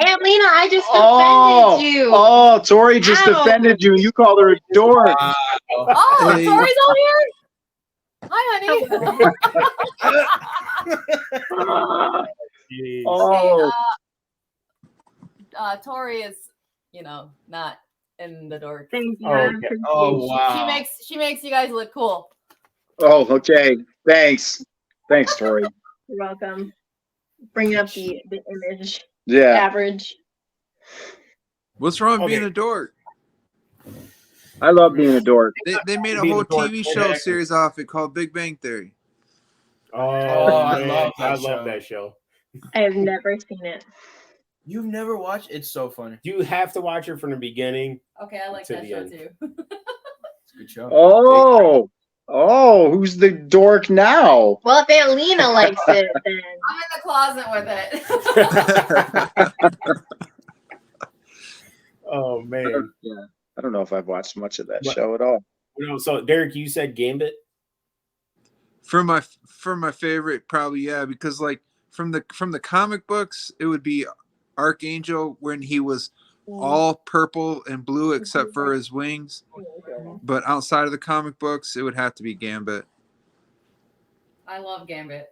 D: Aunt Lena, I just
A: Oh.
D: offended you.
A: Oh, Tori just
D: Ow.
A: defended you. You called her a dork.
G: Oh,
B: Hey.
G: Tori's on here. Hi, honey.
A: Oh,
G: Tori is, not in the dork.
D: Thank you.
C: Oh,
D: I
C: okay.
D: appreciate
E: Oh,
D: you.
E: wow.
G: She makes you guys look cool.
A: oh, okay. Thanks, Tori.
D: You're welcome. Bring up the image
A: Yeah.
D: average.
B: What's wrong with
C: Okay.
B: being a dork?
A: I love being a dork.
B: They made a
C: Being a
B: whole
C: dork,
B: TV
C: so
B: show
C: bad.
B: series off it called Big Bang Theory.
C: Oh,
E: I
C: man,
E: love that
C: I
E: show.
C: love that show.
D: I have never seen it.
E: You've never watched? It's so funny.
C: You have to watch it from the beginning.
G: Okay, I like
C: To
G: that
C: the
G: show
C: end.
G: too.
E: It's a good show.
A: Oh, who's the dork now?
D: Well, if Atlina likes it, then
G: I'm in the closet with it.
C: Oh man.
A: Yeah, I don't know if I've watched much of that
C: What?
A: show at all.
C: So Derek, you said Gambit.
B: For my favorite, probably yeah, because like from the comic books, it would be Archangel when he was all purple and blue except for his wings. But outside of the comic books, it would have to be Gambit.
G: I love Gambit.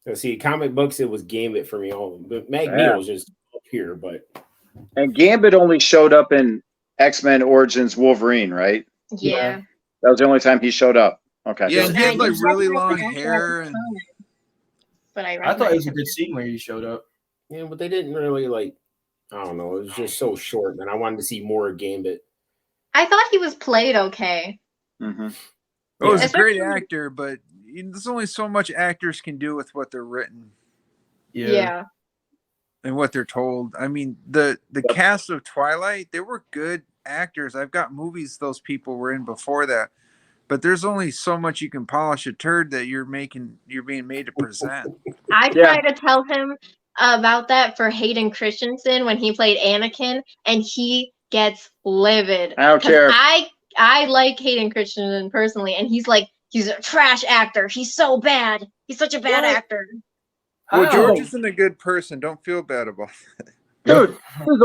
C: So see, comic books, it was Gambit for me. All but Magneto was just up here, but
A: And Gambit only showed up in X-Men Origins Wolverine, right?
D: yeah.
A: That was the only time he showed up. Okay.
B: Yeah, and he had
D: And
B: like
D: he's
B: really
D: definitely
B: long
D: an
B: hair
D: actor,
B: and
D: But I
E: I thought it was a
D: recognize
E: good scene where he showed up.
C: yeah, but they didn't really like. I don't know. It was just so short, man. I wanted to see more of Gambit.
D: I thought he was played okay.
A: Mhm.
B: oh, he's
D: Yeah.
B: a great
D: Especially-
B: actor, but there's only so much actors can do with what they're written
D: Yeah.
B: and what they're told. I mean, the cast of Twilight, they were good actors. I've got movies those people were in before that, but there's only so much you can polish a turd that you're being made to present.
D: I
A: Yeah.
D: tried to tell him about that for Hayden Christensen when he played Anakin, and he gets livid.
A: I don't
D: 'Cause
A: care.
D: I like Hayden Christensen personally, and he's like, he's a trash actor. He's so bad. He's such a bad
C: What?
D: actor.
B: Well,
E: How?
B: George isn't a good person. Don't feel bad about it.
A: Dude, he was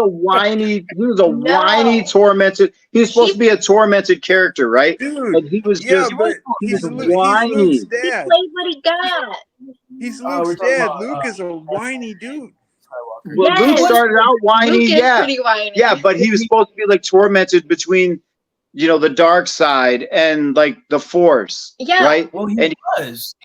A: a whiny,
D: No.
A: tormented. He was supposed to be a tormented character, right?
B: Dude,
A: And he was
B: yeah,
A: just
B: but he's
A: was
B: Luke's
A: whiny.
D: He
B: dad.
D: played what he got.
B: He's
E: Oh,
B: Luke's
E: we're talking
B: dad.
E: about,
B: Luke is a whiny dude.
A: Well, Luke
D: Yes.
A: started out whiny,
D: Luke is
A: yeah.
D: pretty whiny.
A: Yeah, but he was supposed to be like tormented between, the dark side and like the force,
D: Yeah.
A: right?
E: Well, he
A: And-
E: was.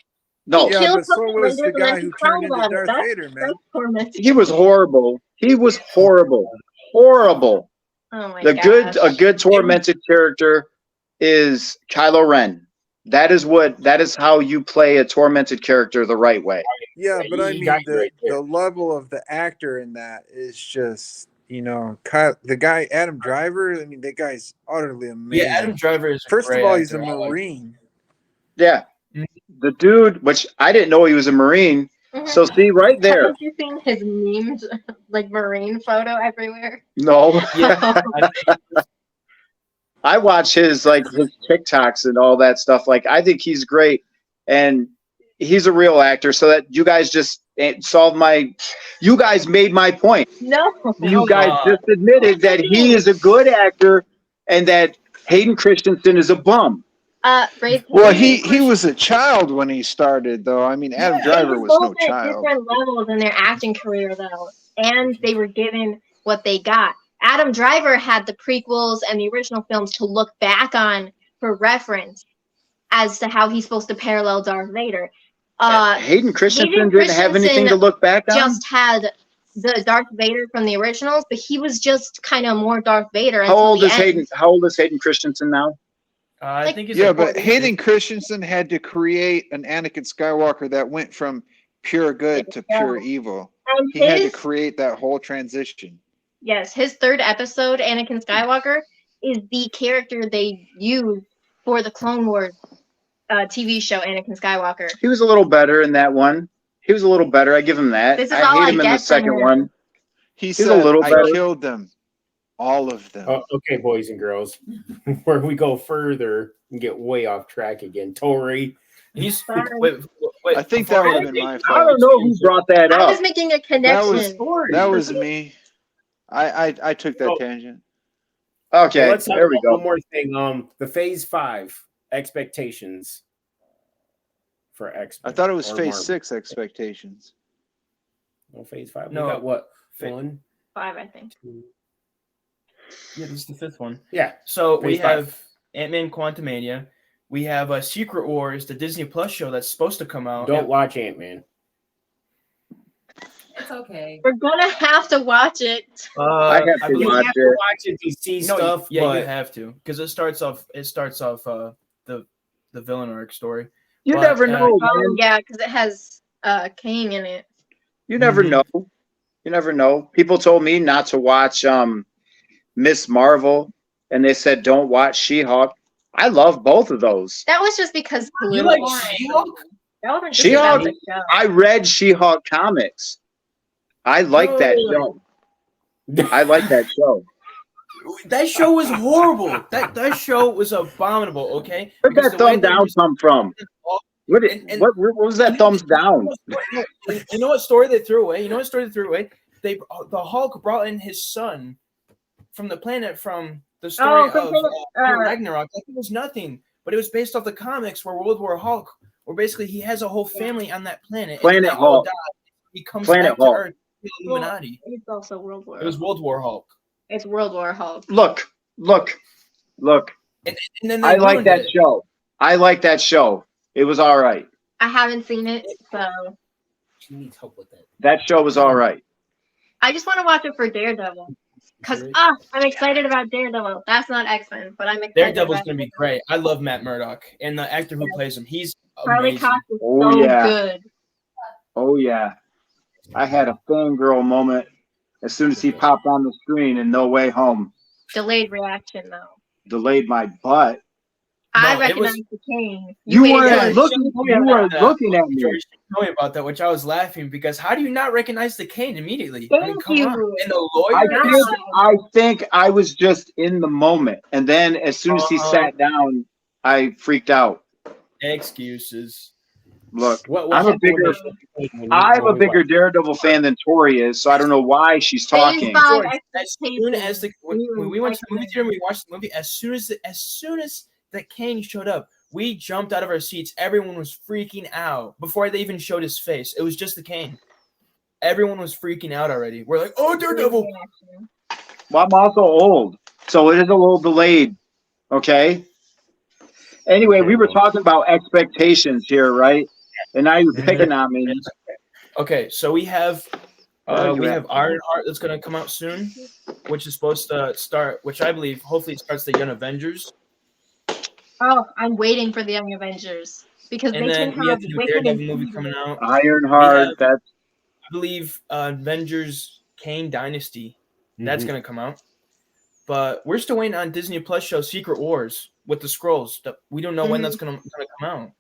A: No,
D: He
B: Yeah,
D: killed
B: but so
D: Puppet
B: was the
D: Raiders and
B: guy
D: then
B: who
D: he
B: turned into
D: cried about it.
B: Darth
D: That's-
B: Vader, man.
D: That's tormenting.
A: he was horrible. He was horrible. Horrible.
D: Oh my
A: A
D: gosh.
A: good tormented character is Kylo Ren. That is how you play a tormented character the right way.
B: Yeah, but I
C: You
B: mean,
C: got it right there.
B: the level of the actor in that is just, the guy, Adam Driver, I mean, that guy's utterly amazing.
E: Yeah, Adam Driver is. a
B: First of
E: great
B: all, he's a
E: actor. I like him.
B: Marine.
A: Yeah. The dude, which I didn't know he was a Marine.
D: Mhm.
A: So see right there.
D: Haven't you seen his memed, like Marine photo everywhere?
A: No.
E: Yeah, I think
A: I watch his TikToks and all that stuff. Like, I think he's great, and he's a real actor. So that you guys just you guys made my point.
D: No.
A: You guys
E: on.
A: just admitted that he is a good actor and that Hayden Christensen is a bum.
D: Ray
F: Well, he was a child when he started, though. I mean, Adam Driver
D: They
F: was
D: both
F: no
D: at
F: child.
D: different levels in their acting career, though, and they were given what they got. Adam Driver had the prequels and the original films to look back on for reference as to how he's supposed to parallel Darth Vader.
A: Hayden Christensen
D: Hayden
A: didn't have anything to
D: Christensen
A: look back on.
D: Just had the Darth Vader from the originals, but he was just kind of more Darth Vader.
A: How
D: until
A: old
D: the
A: is
D: end.
A: Hayden? How old is Hayden Christensen now?
E: I think he's
F: Yeah,
E: like
F: but
E: 40.
F: Hayden Christensen had to create an Anakin Skywalker that went from pure good to pure evil.
D: And
F: He had to
D: his,
F: create that whole transition.
D: yes, his third episode, Anakin Skywalker, is the character they use for the Clone Wars TV show, Anakin Skywalker.
A: He was a little better in that one. He was a little better. I give him that.
D: This is
A: I
D: all
A: hate
D: I
A: him in
D: get
A: the
D: from
A: second
D: him.
A: one.
F: He
A: a
F: said,
A: little
F: I
A: better.
F: killed them. All of them.
C: Okay, boys and girls, where we go further and get way off track again. Tori,
E: He's
D: Sorry.
E: wait.
F: I think
E: before
F: that would
E: we-
F: have been my
A: I
F: fault.
A: don't know who brought that
D: I
A: up.
D: was making a connection.
F: That was me. I took that
C: Oh.
F: tangent.
A: Okay,
C: let's talk
A: there we
C: about one
A: go.
C: more thing. The Phase 5 expectations for X.
F: I thought it was Phase 6 expectations.
C: No, Phase 5.
E: No.
C: We got what?
E: Fa-
C: 1,
D: 5, I think.
C: 2.
E: Yeah, this is the fifth one.
C: Yeah.
E: So we
C: Phase 5.
E: have Ant-Man Quantumania. We have Secret Wars, the Disney Plus show that's supposed to come out.
C: Don't watch Ant-Man.
G: It's okay.
D: We're gonna have to watch it.
A: I have to
E: believe-
C: You
A: watch
C: have
A: it.
C: to watch it to see
E: No,
C: stuff.
E: yeah,
C: but
E: you have to because it starts off the villain arc story.
A: You
E: But,
A: never know,
D: Oh
A: man.
D: yeah, because it has Kang in it.
A: You never
E: Mhm.
A: know. You never know. People told me not to watch Miss Marvel, and they said don't watch She-Hulk. I love both of those.
D: That was just because
E: You like
D: political.
E: She-Hulk?
D: That wasn't just
A: She-Hulk.
D: about the show.
A: I read She-Hulk comics. I like that show. I like that show.
E: That show was horrible. That show was abominable. Okay.
A: Where'd
E: Because
A: that
E: the way
A: thumb
E: they
A: down come from? What,
E: And-
A: what was that thumbs down?
E: You know what story they threw away? They the Hulk brought in his son from the planet from the story
D: from
E: of
D: Planet-
E: Ragnarok. Like, it was nothing, but it was based off the comics where World War Hulk, where basically he has a whole family on that planet.
A: Planet
E: and then they all
A: Hulk.
E: die. He comes
A: Planet
E: back
A: Hulk.
E: to Earth. The Illuminati.
D: It's also World War.
E: It was World War Hulk.
D: It's World War Hulk.
A: Look.
E: And then they
A: I like
E: ruined
A: that
E: it.
A: show. I like that show. It was all right.
D: I haven't seen it, so
C: She needs help with that.
A: That show was all right.
D: I just want to watch it for Daredevil. Cause I'm excited about Daredevil. That's not X-Men, but I'm excited.
E: Daredevil's
D: about
E: gonna be great. I love Matt Murdock and the actor who plays him. He's
D: Charlie
E: amazing.
D: Cox is
A: Oh,
D: so
A: yeah.
D: good.
A: Oh yeah. I had a fangirl moment as soon as he popped on the screen in No Way Home.
D: Delayed reaction though.
A: Delayed my butt.
D: I
E: No, it was-
D: recognize the Kane.
A: You
D: waited
A: weren't
D: till-
A: looking. You weren't looking at me.
E: George told me about that, which I was laughing because how do you not recognize the cane immediately?
D: Thank
E: come
D: you.
E: on. And the
A: I
E: lawyer.
A: think, I think I was just in the moment, and then as soon as he sat down, I freaked out.
E: Excuses.
A: Look,
C: What
A: I'm a
C: happened when
A: bigger-
C: they- when you-
A: I'm a
C: when we
A: bigger
C: watched-
A: Daredevil fan than Tori is, so I don't know why she's talking.
D: Phase 5
E: George, as
D: expectations.
E: soon as when we went to the movie
D: X-Men.
E: theater and we watched the movie, as soon as that cane showed up, we jumped out of our seats. Everyone was freaking out before they even showed his face. It was just the cane. Everyone was freaking out already. We're like, oh, Daredevil.
D: Reaction.
A: Well, I'm also old, so it is a little delayed. Okay. Anyway, we were talking about expectations here, right? And now you're picking on me.
E: Okay, so we have
A: Oh, you
E: we
A: have-
E: have Ironheart that's gonna come out soon, which is supposed to start, which I believe hopefully starts the Young Avengers.
D: Oh, I'm waiting for the Young Avengers because
E: And
D: they
E: then
D: can
E: we have
D: have
E: the new
D: Wicked and
E: Daredevil movie
D: Fever.
E: coming out.
A: Ironheart. That's
E: I believe Avengers Kane Dynasty. That's
C: Mhm.
E: gonna come out. But we're still waiting on Disney Plus show Secret Wars with the scrolls. We don't know when that's gonna come out.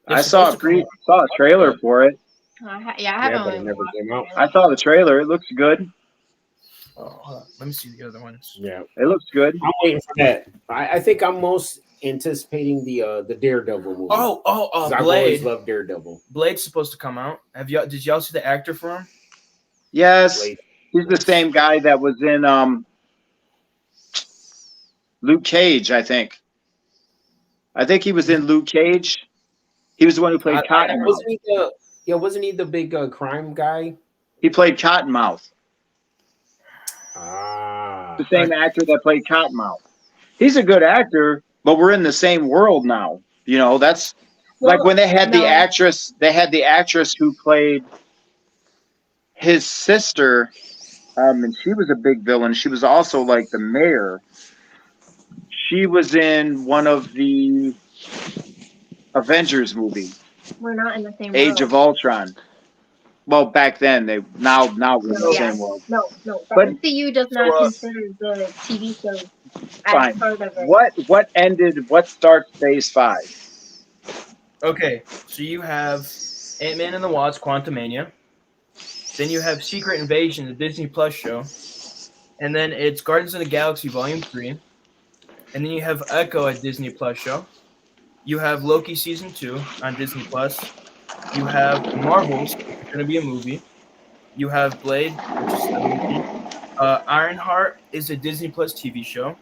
A: I
E: It's
A: saw
E: supposed to come
A: saw a trailer for it.
D: Yeah, I
C: Yeah,
D: haven't.
C: but it
D: even
C: never
D: watched
C: came out.
D: it.
A: I saw the trailer. It looks good.
E: Oh, hold on. Let me see the other ones.
C: Yeah,
A: It looks good.
C: I'm waiting for that. I think I'm most anticipating the Daredevil movie. 'Cause I've always
E: Blade.
C: loved Daredevil.
E: Blade's supposed to come out. Did y'all see the actor for him?
A: Yes,
C: Blade.
A: he's the same guy that was in Luke Cage. I think he was in Luke Cage. He was the one who played Cottonmouth.
C: Wasn't he the big crime guy?
A: He played Cottonmouth.
C: Ah,
A: The same actor that played Cottonmouth. He's a good actor, but we're in the same world now. You know, that's like when they had the
D: no.
A: actress. They had the actress who played his sister, and she was a big villain. She was also like the mayor. She was in one of the Avengers movies,
D: We're not in the same
A: Age
D: world.
A: of Ultron. Well, back then now we're in the
D: Yeah.
A: same world.
D: No. The
A: But-
D: MCU does not consider the TV shows as
A: Fine.
D: part of it.
A: What ended? What starts Phase 5?
E: Okay, so you have Ant-Man and the Wasp: Quantumania. Then you have Secret Invasion, the Disney Plus show. And then it's Guardians of the Galaxy Volume 3. And then you have Echo at Disney Plus show. You have Loki Season 2 on Disney Plus. You have Marvels, which is going to be a movie. You have Blade, which is a movie. Ironheart is a Disney Plus TV show.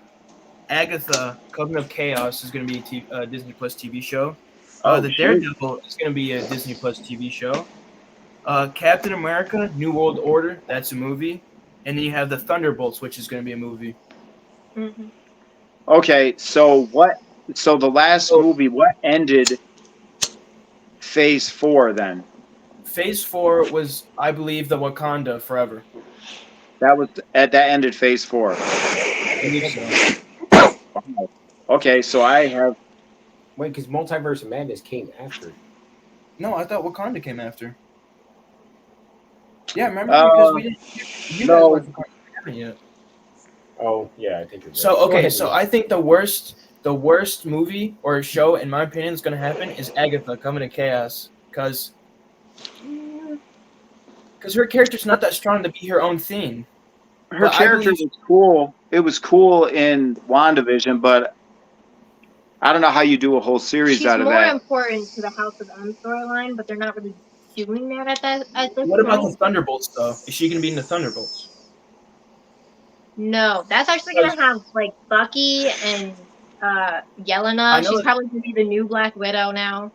E: Agatha, Coven of Chaos is going to be a Disney Plus TV show. The
A: shit.
E: Daredevil is going to be a Disney Plus TV show. Captain America, New World Order, that's a movie. And then you have the Thunderbolts, which is going to be a movie.
D: Mhm.
A: Okay, so what? So the last movie, what ended Phase 4 then?
E: Phase 4 was, I believe, the Wakanda Forever.
A: That ended Phase 4.
E: I believe so.
A: Okay, so I have.
C: wait, because Multiverse of Madness came after.
E: No, I thought Wakanda came after. Yeah, remember because we didn't. You guys
A: no.
E: wasn't part of it yet.
C: Oh yeah, I think you're right.
E: So
C: Go
E: okay,
C: ahead,
E: so
C: Lee.
E: I think the worst movie or show, in my opinion, is going to happen is Agatha Coming to Chaos, because her character's not that strong to be her own thing.
A: Her
E: But I
A: character
E: believe-
A: was cool. It was cool in WandaVision, but I don't know how you do a whole series
D: She's
A: out of
D: more
A: that.
D: important to the House of M storyline, but they're not really doing that at this
E: What about the
D: point.
E: Thunderbolts though? Is she going to be in the Thunderbolts?
D: No, that's actually gonna have like Bucky and
E: I
D: Yelena.
E: know
D: She's
E: that-
D: probably gonna be the new Black Widow now.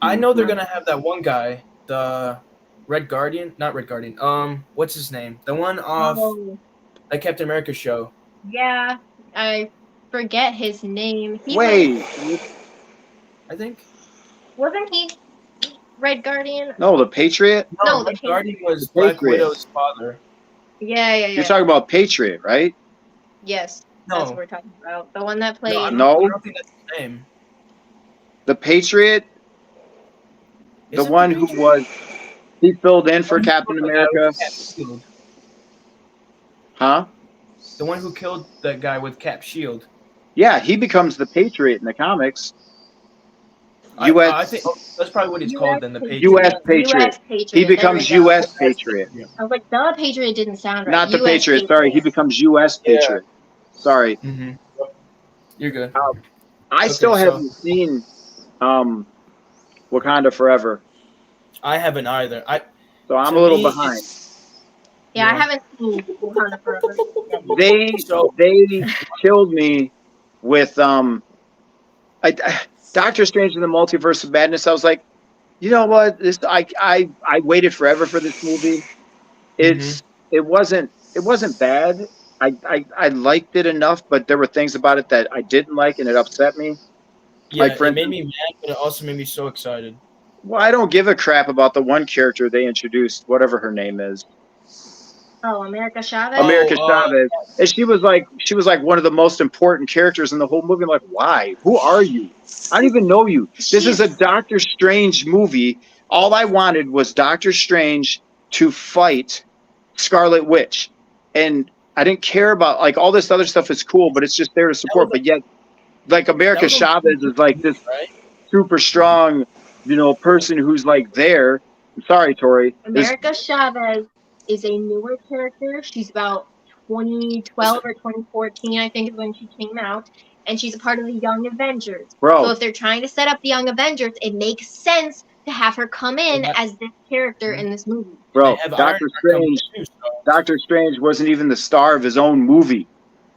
E: I know they're
A: Mhm.
E: going to have that one guy, the Red Guardian, not Red Guardian. What's his name? The one off
D: Oh,
E: the Captain America show.
D: yeah, I forget his name. He
A: Wait,
E: I think.
D: wasn't he Red Guardian?
A: no, the Patriot.
D: No, the
E: Red Guardian was
A: the
E: Black
A: Patriot.
E: Widow's father.
D: Yeah.
A: You're talking about Patriot, right?
D: Yes, that's
E: No,
D: what we're talking about. The one that
E: no, I
D: played.
E: don't think that's his name.
A: The Patriot,
E: Is
A: the
E: it
A: one who
E: Patriot?
A: was he filled in for
E: The one who
A: Captain
E: killed the guy with
A: America,
E: Cap Shield.
A: huh?
E: The one who killed that guy with Cap Shield.
A: Yeah, he becomes the Patriot in the comics.
E: I
A: U.S.
E: think that's probably what he's called then. The Patriot.
A: U.S. Patriot.
D: US Patriot.
A: He
D: there we
A: becomes
D: go.
A: U.S. Patriot,
D: I was like, the Patriot didn't sound right.
A: not the
D: US
A: Patriot. Sorry, he becomes U.S.
E: Yeah.
A: Patriot. Sorry,
E: Mm-hmm. You're good.
A: I
E: Okay,
A: still
E: so-
A: haven't seen Wakanda Forever,
E: I haven't either.
A: so I'm
E: To
A: a little
E: me,
A: behind.
D: Yeah, I
E: Yeah.
D: haven't seen Wakanda Forever.
E: So-
A: They killed me with Doctor Strange in the Multiverse of Madness. I was like, you know what? I waited forever for this movie. It wasn't bad. I liked it enough, but there were things about it that I didn't like, and it upset me.
E: Yeah,
A: Like, for
E: it made me mad, but it also made me so excited.
A: Well, I don't give a crap about the one character they introduced, whatever her name is,
D: Oh, America Chavez.
A: America
E: Oh,
A: Chavez, and she was like one of the most important characters in the whole movie. I'm like, why? Who are you? I don't even know you. This is a Doctor Strange movie. All I wanted was Doctor Strange to fight Scarlet Witch, and I didn't care about like all this other stuff is cool, but it's just there to support. But yet, like America
E: That was a-
A: Chavez is like this
E: Right?
A: super strong, person who's like there. I'm sorry, Tori. There's-
D: America Chavez is a newer character. She's about 2012 or 2014, I think, is when she came out, and she's a part of the Young Avengers. So
A: Bro,
D: if they're trying to set up the Young Avengers, it makes sense to have her come in
E: Yeah.
D: as this character in this movie.
A: bro,
E: They have
A: Doctor
E: Iron Man coming
A: Strange.
E: too, so-
A: Doctor Strange wasn't even the star of his own movie.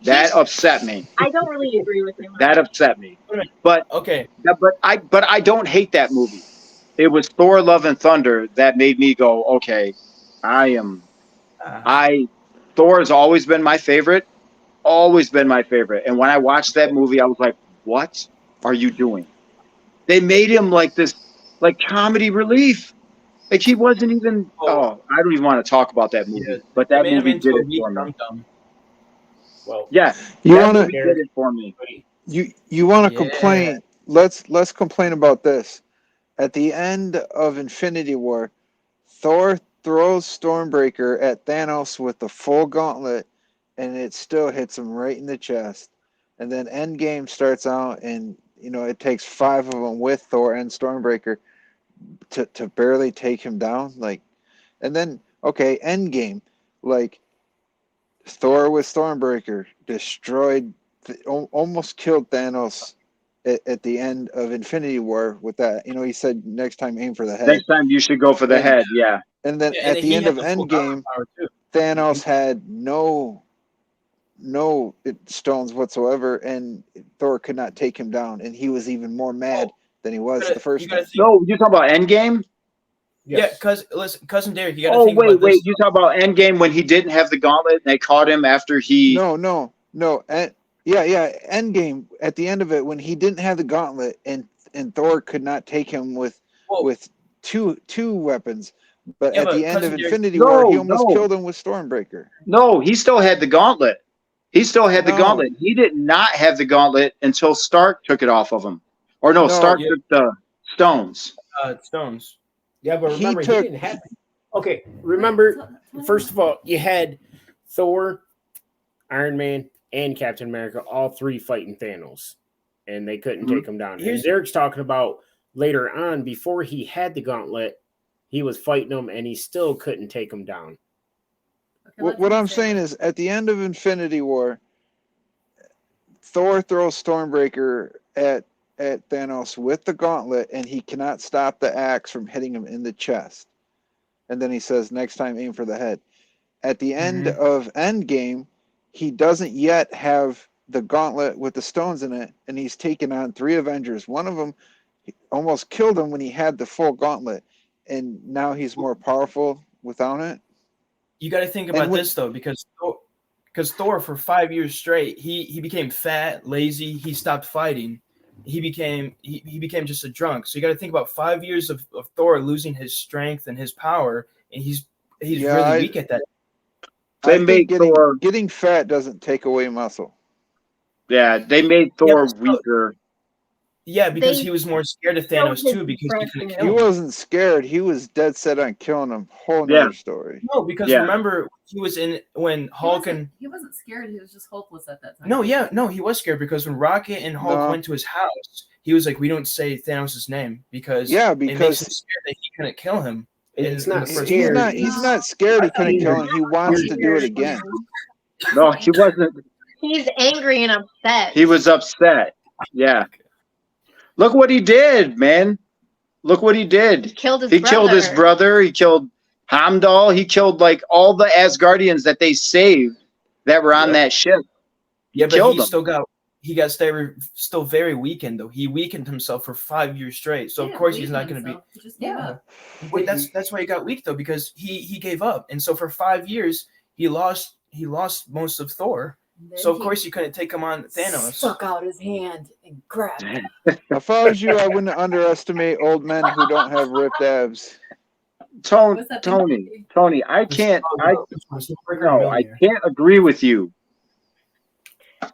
A: That
D: He's-
A: upset me.
D: I don't really agree with him.
A: That upset me.
E: Okay.
A: But I don't hate that movie. It was Thor: Love and Thunder that made me go, okay, Thor has always been my favorite. Always been my favorite. And when I watched that movie, I was like, what are you doing? They made him like this, like comedy relief. Like he wasn't even. Oh, I don't even want to talk about that movie.
E: Yeah.
A: But that
E: Made him
A: movie
E: into
A: did
E: a
A: it
E: weak
A: for me.
E: dum-dum.
C: Well,
A: Yeah,
F: You
A: that
F: wanna
A: movie did it for me.
F: you wanna
E: Yeah.
F: complain? Let's complain about this. At the end of Infinity War, Thor throws Stormbreaker at Thanos with the full gauntlet, and it still hits him right in the chest. And then Endgame starts out, and it takes 5 of them with Thor and Stormbreaker to barely take him down. Like, and then okay, Endgame, like Thor with Stormbreaker destroyed, almost killed Thanos at the end of Infinity War with that. He said next time aim for the head.
A: Next time you should go for the
F: And-
A: head. Yeah.
F: And then
E: Yeah,
F: at
E: then
F: the
E: he
F: end
E: had
F: of
E: the full
F: Endgame,
E: power too.
F: Thanos had no stones whatsoever, and Thor could not take him down, and he was even more mad than he was the first
E: You gotta
F: time.
E: think-
A: No, you talking about Endgame?
E: Yeah,
C: yes.
E: because listen, cousin Derek, you gotta
A: Oh
E: think
A: wait,
E: about this.
A: you talk about Endgame when he didn't have the gauntlet and they caught him after he.
F: No. Yeah. Endgame, at the end of it, when he didn't have the gauntlet, and Thor could not take him with
E: Whoa.
F: two weapons. But
E: Yeah,
F: at
E: but
F: the end of
E: Cousin Derek-
F: Infinity War, he
A: No,
F: almost
A: no.
F: killed him with Stormbreaker.
A: No, he still had the gauntlet. He still had the
F: No.
A: gauntlet. He did not have the gauntlet until Stark took it off of him. Or no,
F: No.
A: Stark
E: Yeah.
A: took the stones.
E: Stones.
C: Yeah, but
F: He
C: remember, he,
F: took-
C: didn't have Okay, remember, first of all, you had Thor, Iron Man, and Captain America, all three fighting Thanos, and they couldn't take him down. And Derek's talking about later on, before he had the gauntlet, he was fighting him, and he still couldn't take him down.
G: Okay,
F: What I'm saying is, at the end of Infinity War, Thor throws Stormbreaker at Thanos with the gauntlet, and he cannot stop the axe from hitting him in the chest. And then he says, next time, aim for the head. At the end of Endgame, he doesn't yet have the gauntlet with the stones in it, and he's taken on 3 Avengers. One of them almost killed him when he had the full gauntlet, and now he's more powerful without it.
E: You got to think about this, though, because Thor, for 5 years straight, he became fat, lazy, he stopped fighting. He became just a drunk. So you got to think about 5 years of Thor losing his strength and his power, and he's really weak at that.
A: They made Thor.
F: Getting fat doesn't take away muscle.
A: Yeah, they made Thor weaker.
E: Yeah, because he was more scared of Thanos too, because he couldn't kill
F: He
E: him.
F: wasn't scared. He was dead set on killing him. Whole nother story.
E: No, because remember he was in when Hulk and
G: he wasn't scared. He was just hopeless at that time.
E: No, he was scared because when Rocket and Hulk went to his house, he was like, "We don't say Thanos' name because it makes him scared that he couldn't kill him."
C: It's not
F: scared. He's not scared. He couldn't kill him. He wants to do it again.
A: No, he wasn't.
D: He's angry and upset.
A: He was upset. Yeah. Look what he did, man. Look what he did. He
D: killed his
A: brother. Killed his brother. He killed Heimdall. He killed like all the Asgardians that they saved that were on that ship.
E: Yeah, but
A: killed
E: he
A: them.
E: still very weakened though. He weakened himself for 5 years straight. So of course he's not going to be. But that's why he got weak though, because he gave up, and so for 5 years he lost most of Thor. So of course you couldn't take him on Thanos.
G: Stuck out his hand and grabbed it.
F: If I was you, I wouldn't underestimate old men who don't have ripped abs.
A: Tony, I can't agree with you.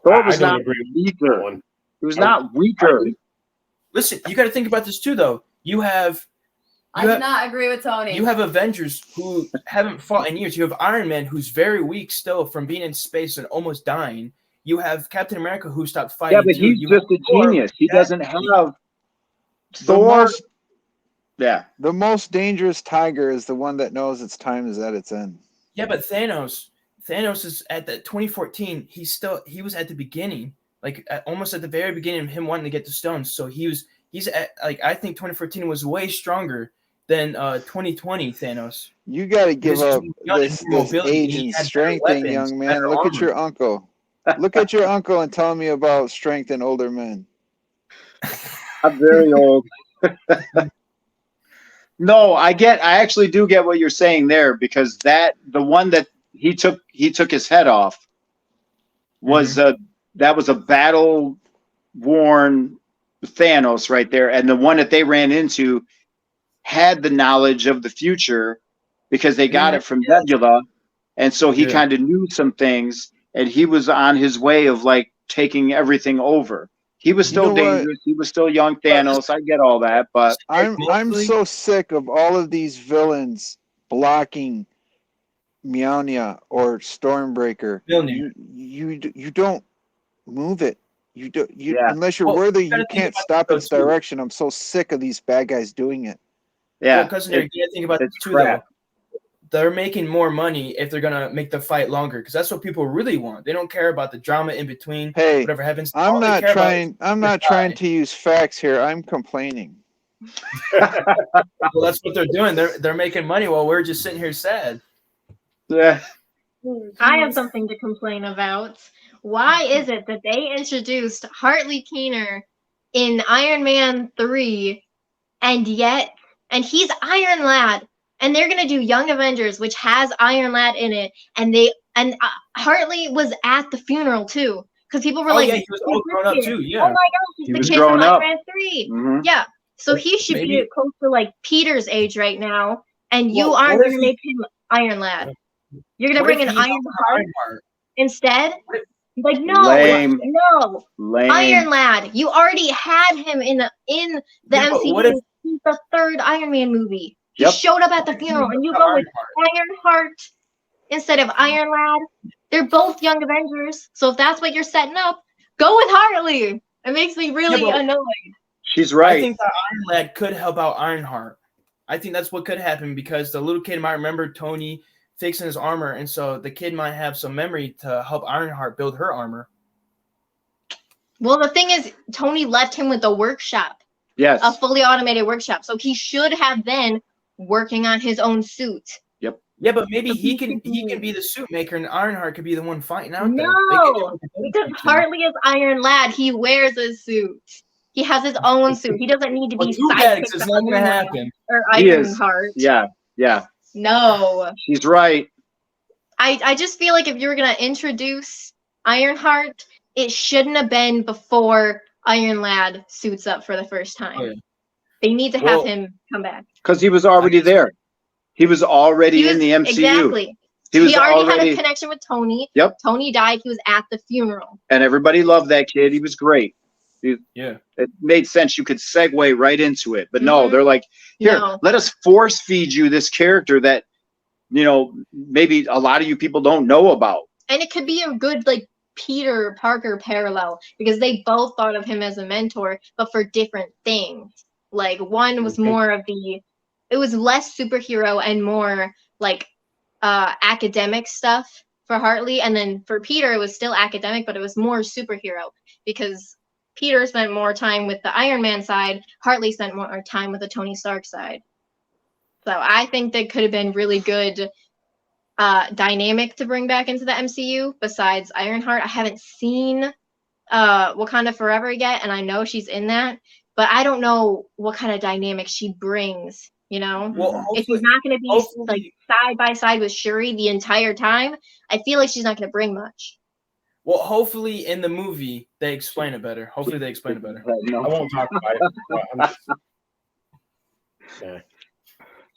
A: Thor was not weaker. He was not weaker.
E: Listen, you got to think about this too, though.
G: I do not agree with Tony.
E: You have Avengers who haven't fought in years. You have Iron Man who's very weak still from being in space and almost dying. You have Captain America who stopped fighting.
A: Yeah, but he's just a genius. He doesn't have Thor. The
F: most dangerous tiger is the one that knows its time is at its end.
E: Yeah, but Thanos is at the 2014. He was at the beginning, like almost at the very beginning of him wanting to get the stones. So he's at, like, I think 2014 was way stronger than 2020 Thanos.
F: You got to give up this age and strength thing, young man. Look at your uncle. Look at your uncle and tell me about strength in older men.
A: I'm very old. No, I actually do get what you're saying there, because the one that he took his head off was that was a battle worn Thanos right there, and the one that they ran into had the knowledge of the future because they got it from Nebula, and so he kind of knew some things, and he was on his way of like taking everything over. He was still dangerous. He was still young Thanos. I get all that, but
F: I'm so sick of all of these villains blocking Mjolnir or Stormbreaker. You don't move it. Unless you're worthy, you can't stop its direction. I'm so sick of these bad guys doing it.
E: Yeah, because you gotta think about this too, though. They're making more money if they're gonna make the fight longer, because that's what people really want. They don't care about the drama in between.
F: Hey,
E: whatever happens.
F: I'm not trying to use facts here. I'm complaining.
E: Well, that's what they're doing. They're making money while we're just sitting here sad.
A: Yeah.
D: I have something to complain about. Why is it that they introduced Hartley Keener in Iron Man 3, and he's Iron Lad, and they're gonna do Young Avengers, which has Iron Lad in it, and Hartley was at the funeral too, because people were like,
E: he was all grown up too. Yeah.
D: Oh my gosh, he's the kid from Iron Man 3.
A: Mm-hmm.
D: Yeah, so he should be close to like Peter's age right now, and you aren't gonna make him Iron Lad. You're gonna bring an Iron Heart instead. Like, no,
A: Lame.
D: Iron Lad. You already had him in the MCU. He's the third Iron Man movie. He
A: Yep.
D: showed up at the funeral, and you go with Ironheart instead of Iron Lad. They're both young Avengers, so if that's what you're setting up, go with Hartley. It makes me really
E: but-
D: annoyed.
A: She's
E: I
A: right.
E: think that Iron Lad could help out Ironheart. I think that's what could happen because the little kid might remember Tony fixing his armor, and so the kid might have some memory to help Ironheart build her armor.
D: Well, the thing is, Tony left him with a workshop,
A: Yes.
D: a fully automated workshop, so he should have been working on his own suit.
E: Yeah, but maybe he can be the suit maker, and Ironheart could be the one fighting out there.
D: No, because Hartley is Iron Lad. He wears a suit. He has his own suit. He doesn't need to be
E: Too bad, 'cause
D: sidekick
E: it's
D: to
E: not gonna
D: Iron Lad
E: happen.
D: or
A: He is.
D: Ironheart.
A: Yeah. Yeah.
D: No.
A: She's right.
D: I just feel like if you were gonna introduce Ironheart, it shouldn't have been before Iron Lad suits up for the first time.
E: Oh, yeah.
D: They need to have
A: Well,
D: him come back.
A: Because he was already there. He was already
D: He
A: in
D: was-
A: the MCU.
D: Exactly.
A: He was
D: He already had
A: already,
D: a connection with Tony.
A: Yep.
D: Tony died. He was at the funeral.
A: and everybody loved that kid. He was great.
E: Yeah.
A: It made sense. You could segue right into it. But no,
D: Mhm.
A: they're like, here,
D: No.
A: let us force feed you this character that, maybe a lot of you people don't know about.
D: And it could be a good like Peter Parker parallel because they both thought of him as a mentor, but for different things. Like one was
C: Okay.
D: more of it was less superhero and more like academic stuff for Hartley, and then for Peter it was still academic, but it was more superhero because Peter spent more time with the Iron Man side, Hartley spent more time with the Tony Stark side. So I think that could have been really good dynamic to bring back into the MCU besides Ironheart. I haven't seen Wakanda Forever yet, and I know she's in that, but I don't know what kind of dynamic she brings, you know?
E: Well,
D: If she's not going to be
E: hopefully-
D: like side by side with Shuri the entire time, I feel like she's not going to bring much.
E: Well, hopefully in the movie they explain it better. Hopefully they explain it better.
C: I won't talk about it. Yeah.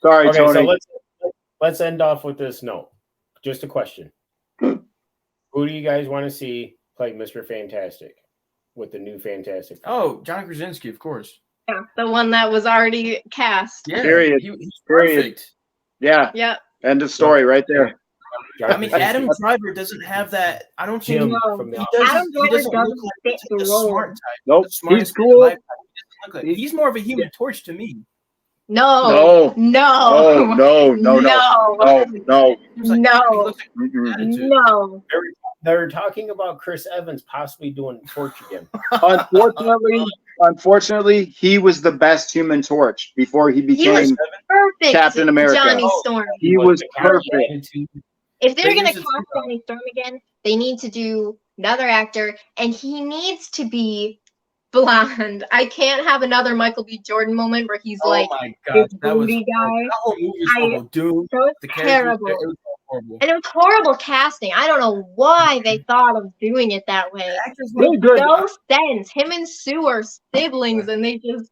A: Sorry,
C: Okay,
A: Tony.
C: so let's end off with this note. Just a question. Who do you guys want to see play Mr. Fantastic with the new Fantastic Four?
E: Oh, John Krasinski, of course.
D: Yeah, the one that was already cast.
E: Yeah,
A: Period.
E: He's
A: Period.
E: perfect.
A: Yeah.
D: Yep.
A: End of story right there.
C: John
E: I mean,
C: Krasinski.
E: Adam Driver doesn't have that. I don't think
C: Jim
D: No.
C: from the
E: he
D: Adam
E: doesn't.
D: Driver
E: He doesn't look
D: doesn't
E: like
D: fit the
E: the
D: role.
E: smart type.
A: Nope.
E: The smartest
A: He's
E: guy in
A: cool.
E: life. He doesn't look like- He's more of a Human Torch to me.
D: No.
A: No.
D: No.
A: Oh, no, no, no.
D: No.
A: No,
E: Seems like-
D: No.
E: he looks like
A: no.
E: attitude.
D: No.
C: They're talking about Chris Evans possibly doing Torch again.
A: Unfortunately, he was the best Human Torch before he
D: He was
A: became.
D: perfect.
A: Captain America.
D: Johnny
E: Oh.
D: Storm.
A: He was perfect.
C: Attitude.
D: If they're
E: They
D: gonna
E: use it
D: cast
E: too,
D: Johnny Storm again, they need to do another actor, and he needs to be blonde. I can't have another Michael B. Jordan moment where he's
E: Oh
D: like
E: my
D: this
E: god, that was
D: booty guy.
E: that whole movie was
D: I-
E: horrible. Dude,
D: So
E: the
D: it's
E: characters,
D: terrible.
E: it was horrible.
D: And it was horrible casting. I don't know why they thought of doing it that way.
E: The actors were
A: Good.
D: No sense. Him and Sue are siblings, and they just.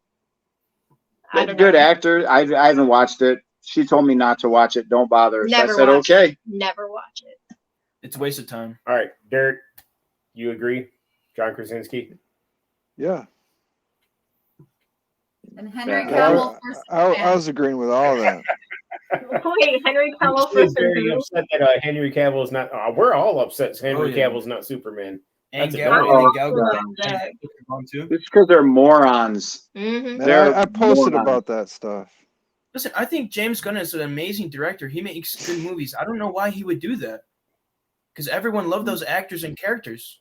D: I don't
A: Good
D: know.
A: actor. I haven't watched it. She told me not to watch it. Don't bother. So
D: Never
A: I said,
D: watched
A: okay.
D: Never watch it.
E: It's a waste of time.
C: All right, Derek, you agree? John Krasinski?
F: Yeah.
G: And Henry
A: Yeah.
G: Cavill for
F: I
G: Superman.
F: was agreeing with all that.
D: Wait, Henry Cavill
C: He
D: for
C: was very
D: Superman?
C: upset that Henry Cavill is not. We're all upset. Henry
E: Oh, yeah.
C: Cavill's not Superman.
E: And
C: That's a
E: Gal,
C: good
E: and Gal
D: one.
E: Gadot.
D: Yeah.
E: And too.
A: It's because they're morons.
D: Mm-hmm.
F: And
A: They're
F: I posted
A: morons.
F: about that stuff.
E: Listen, I think James Gunn is an amazing director. He makes good movies. I don't know why he would do that. Because everyone loved those actors and characters.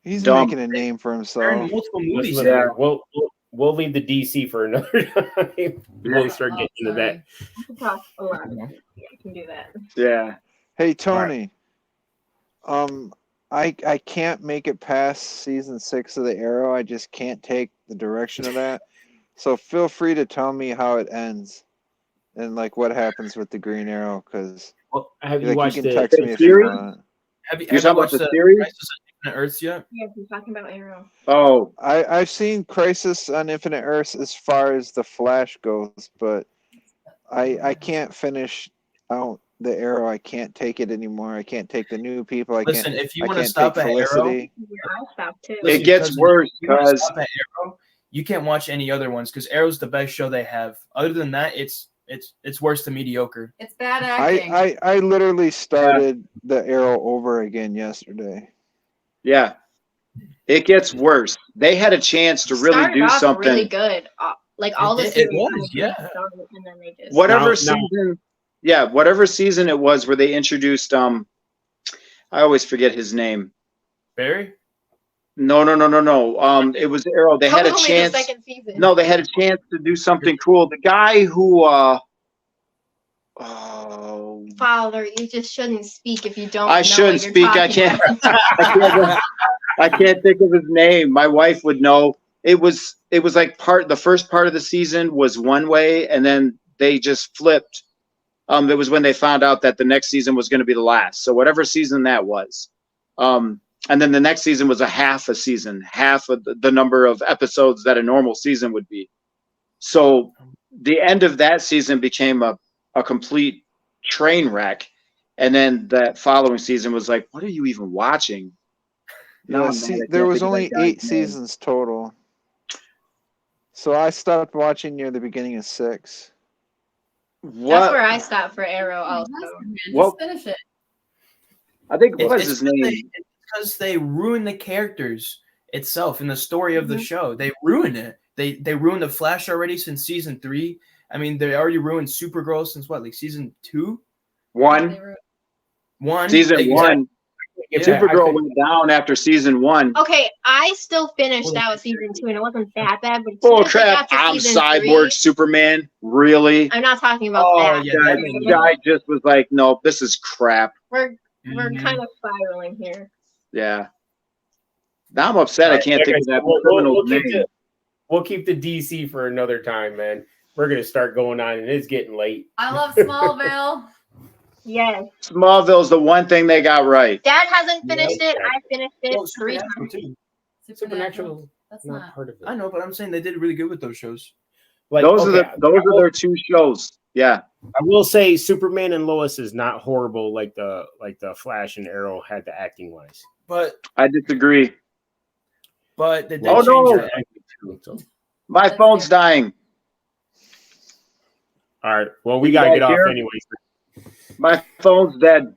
F: He's
A: Dumb.
F: making a name for
E: They're in
F: himself.
E: multiple movies.
C: Listen,
A: Yeah.
C: we'll leave the DC for another time. We'll start getting into that.
D: I can talk a lot. Yeah, I can do that.
A: Yeah.
F: Hey Tony, I can't make it past season 6 of the Arrow. I just can't take the direction of that. So feel free to tell me how it ends and like what happens with the Green Arrow, because
C: Well, have you
F: like
C: watched
F: you can
C: it?
F: text me if you
A: series?
F: want.
E: Have you
A: You're talking about
E: watched
A: the series?
E: Crisis on Infinite Earths yet?
D: Yeah, we're talking about Arrow.
A: Oh,
F: I've seen Crisis on Infinite Earths as far as the Flash goes, but I can't finish out the Arrow. I can't take it anymore. I can't take the new people. I
E: Listen,
F: can't.
E: if you
F: I
E: want to
F: can't
E: stop
F: take
E: at Arrow,
F: Felicity.
D: Yeah, I stopped too.
A: It gets worse
E: if you wanna
A: 'cause-
E: stop at Arrow, you can't watch any other ones because Arrow's the best show they have. Other than that, it's It's worse than mediocre.
G: It's bad acting.
F: I literally started the Arrow over again yesterday.
A: Yeah. It gets worse. They had a chance to really
D: Started
A: do
D: off
A: something.
D: really good. Like all the
E: It
D: series
E: was,
D: kind of
E: yeah.
D: started, and then they just
A: Whatever
C: Now-
A: season, yeah, whatever season it was where they introduced I always forget his name.
E: Barry?
A: No. It was Arrow. They had a
D: Only the
A: chance.
D: second season.
A: No, they had a chance to do something cool. The guy who oh,
D: Father, you just shouldn't speak if you don't.
A: I
D: know
A: shouldn't
D: what you're
A: speak. I
D: talking
A: can't.
D: about.
A: I can't think of his name. My wife would know. It was like the first part of the season was one way, and then they just flipped. It was when they found out that the next season was going to be the last. So whatever season that was, and then the next season was half a season, half of the number of episodes that a normal season would be. So the end of that season became a complete train wreck, and then that following season was like, what are you even watching? Now
F: Yeah,
A: I'm
F: see,
A: mad I
F: there
A: can't
F: was
A: think of
F: only
A: that guy's
F: 8
A: name.
F: seasons total. So I stopped watching near the beginning of 6.
D: That's where
A: What?
D: I stopped for Arrow. Also,
G: Man,
A: Well-
G: just finish it.
A: I think what was
E: It's
A: his name?
E: because they ruin the characters itself and the story of the
D: Mhm.
E: show. They ruin it. They ruined the Flash already since season 3. I mean, they already ruined Supergirl since what, like season 2?
G: They
A: One.
G: were-
E: 1?
A: Season
E: Exactly.
A: one.
C: Yeah,
A: Supergirl
C: I
A: went down after season 1.
D: okay, I still finished
E: Well,
D: out season 2, and it wasn't that bad. But as
A: Bull
D: soon as I
A: crap.
D: got to
A: I'm
D: season
A: Cyborg
D: 3,
A: Superman. Really?
D: I'm not talking about
E: Oh,
D: that.
E: yeah,
A: Guy,
E: that made me-
A: guy just was like, nope, this is crap.
D: We're
E: Mhm.
D: kind of spiraling here.
A: Yeah. Now I'm upset. I can't
C: Like
A: think
C: I
A: of
C: said,
A: that
C: we'll
A: criminal's
C: keep
A: name.
C: we'll keep the DC for another time, man. We're gonna start going on, and it's getting late.
G: I love Smallville.
D: Yes,
A: Smallville's the one thing they got right.
D: Dad hasn't finished
C: Yeah.
D: it. I finished it
E: Well,
D: 3
E: Supernatural
D: times.
E: too.
C: Supernatural,
G: That's
C: not
G: not.
C: part of it.
E: I know, but I'm saying they did really good with those shows.
C: Like
A: Those
C: okay,
A: are their 2 shows. Yeah.
C: I will say Superman and Lois is not horrible like the Flash and Arrow had the acting wise.
E: But
A: I disagree.
E: they did
A: Oh,
E: change
A: no.
E: that.
C: So,
A: My
G: That's
A: phone's
G: fair.
A: dying.
C: all right. Well, we
A: You
C: gotta
A: guys
C: get off
A: here?
C: anyways.
A: My phone's dead.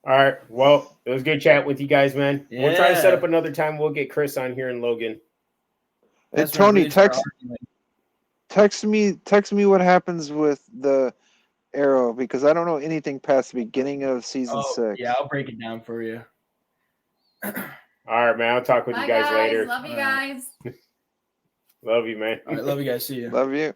C: All right. Well, it was good chat with you guys, man. We'll try to set
E: Yeah.
C: up another time. We'll get Chris on here and Logan.
F: Hey,
E: That's when I
F: Tony,
E: really started
F: text me what happens with the Arrow because I don't know anything past the beginning of season 6.
E: Yeah, I'll break it down for you.
C: All right, man. I'll talk with
G: Bye,
C: you guys later.
G: Love you
E: All right.
G: guys.
C: Love you, man.
E: All right, love you guys. See you.
F: Love you.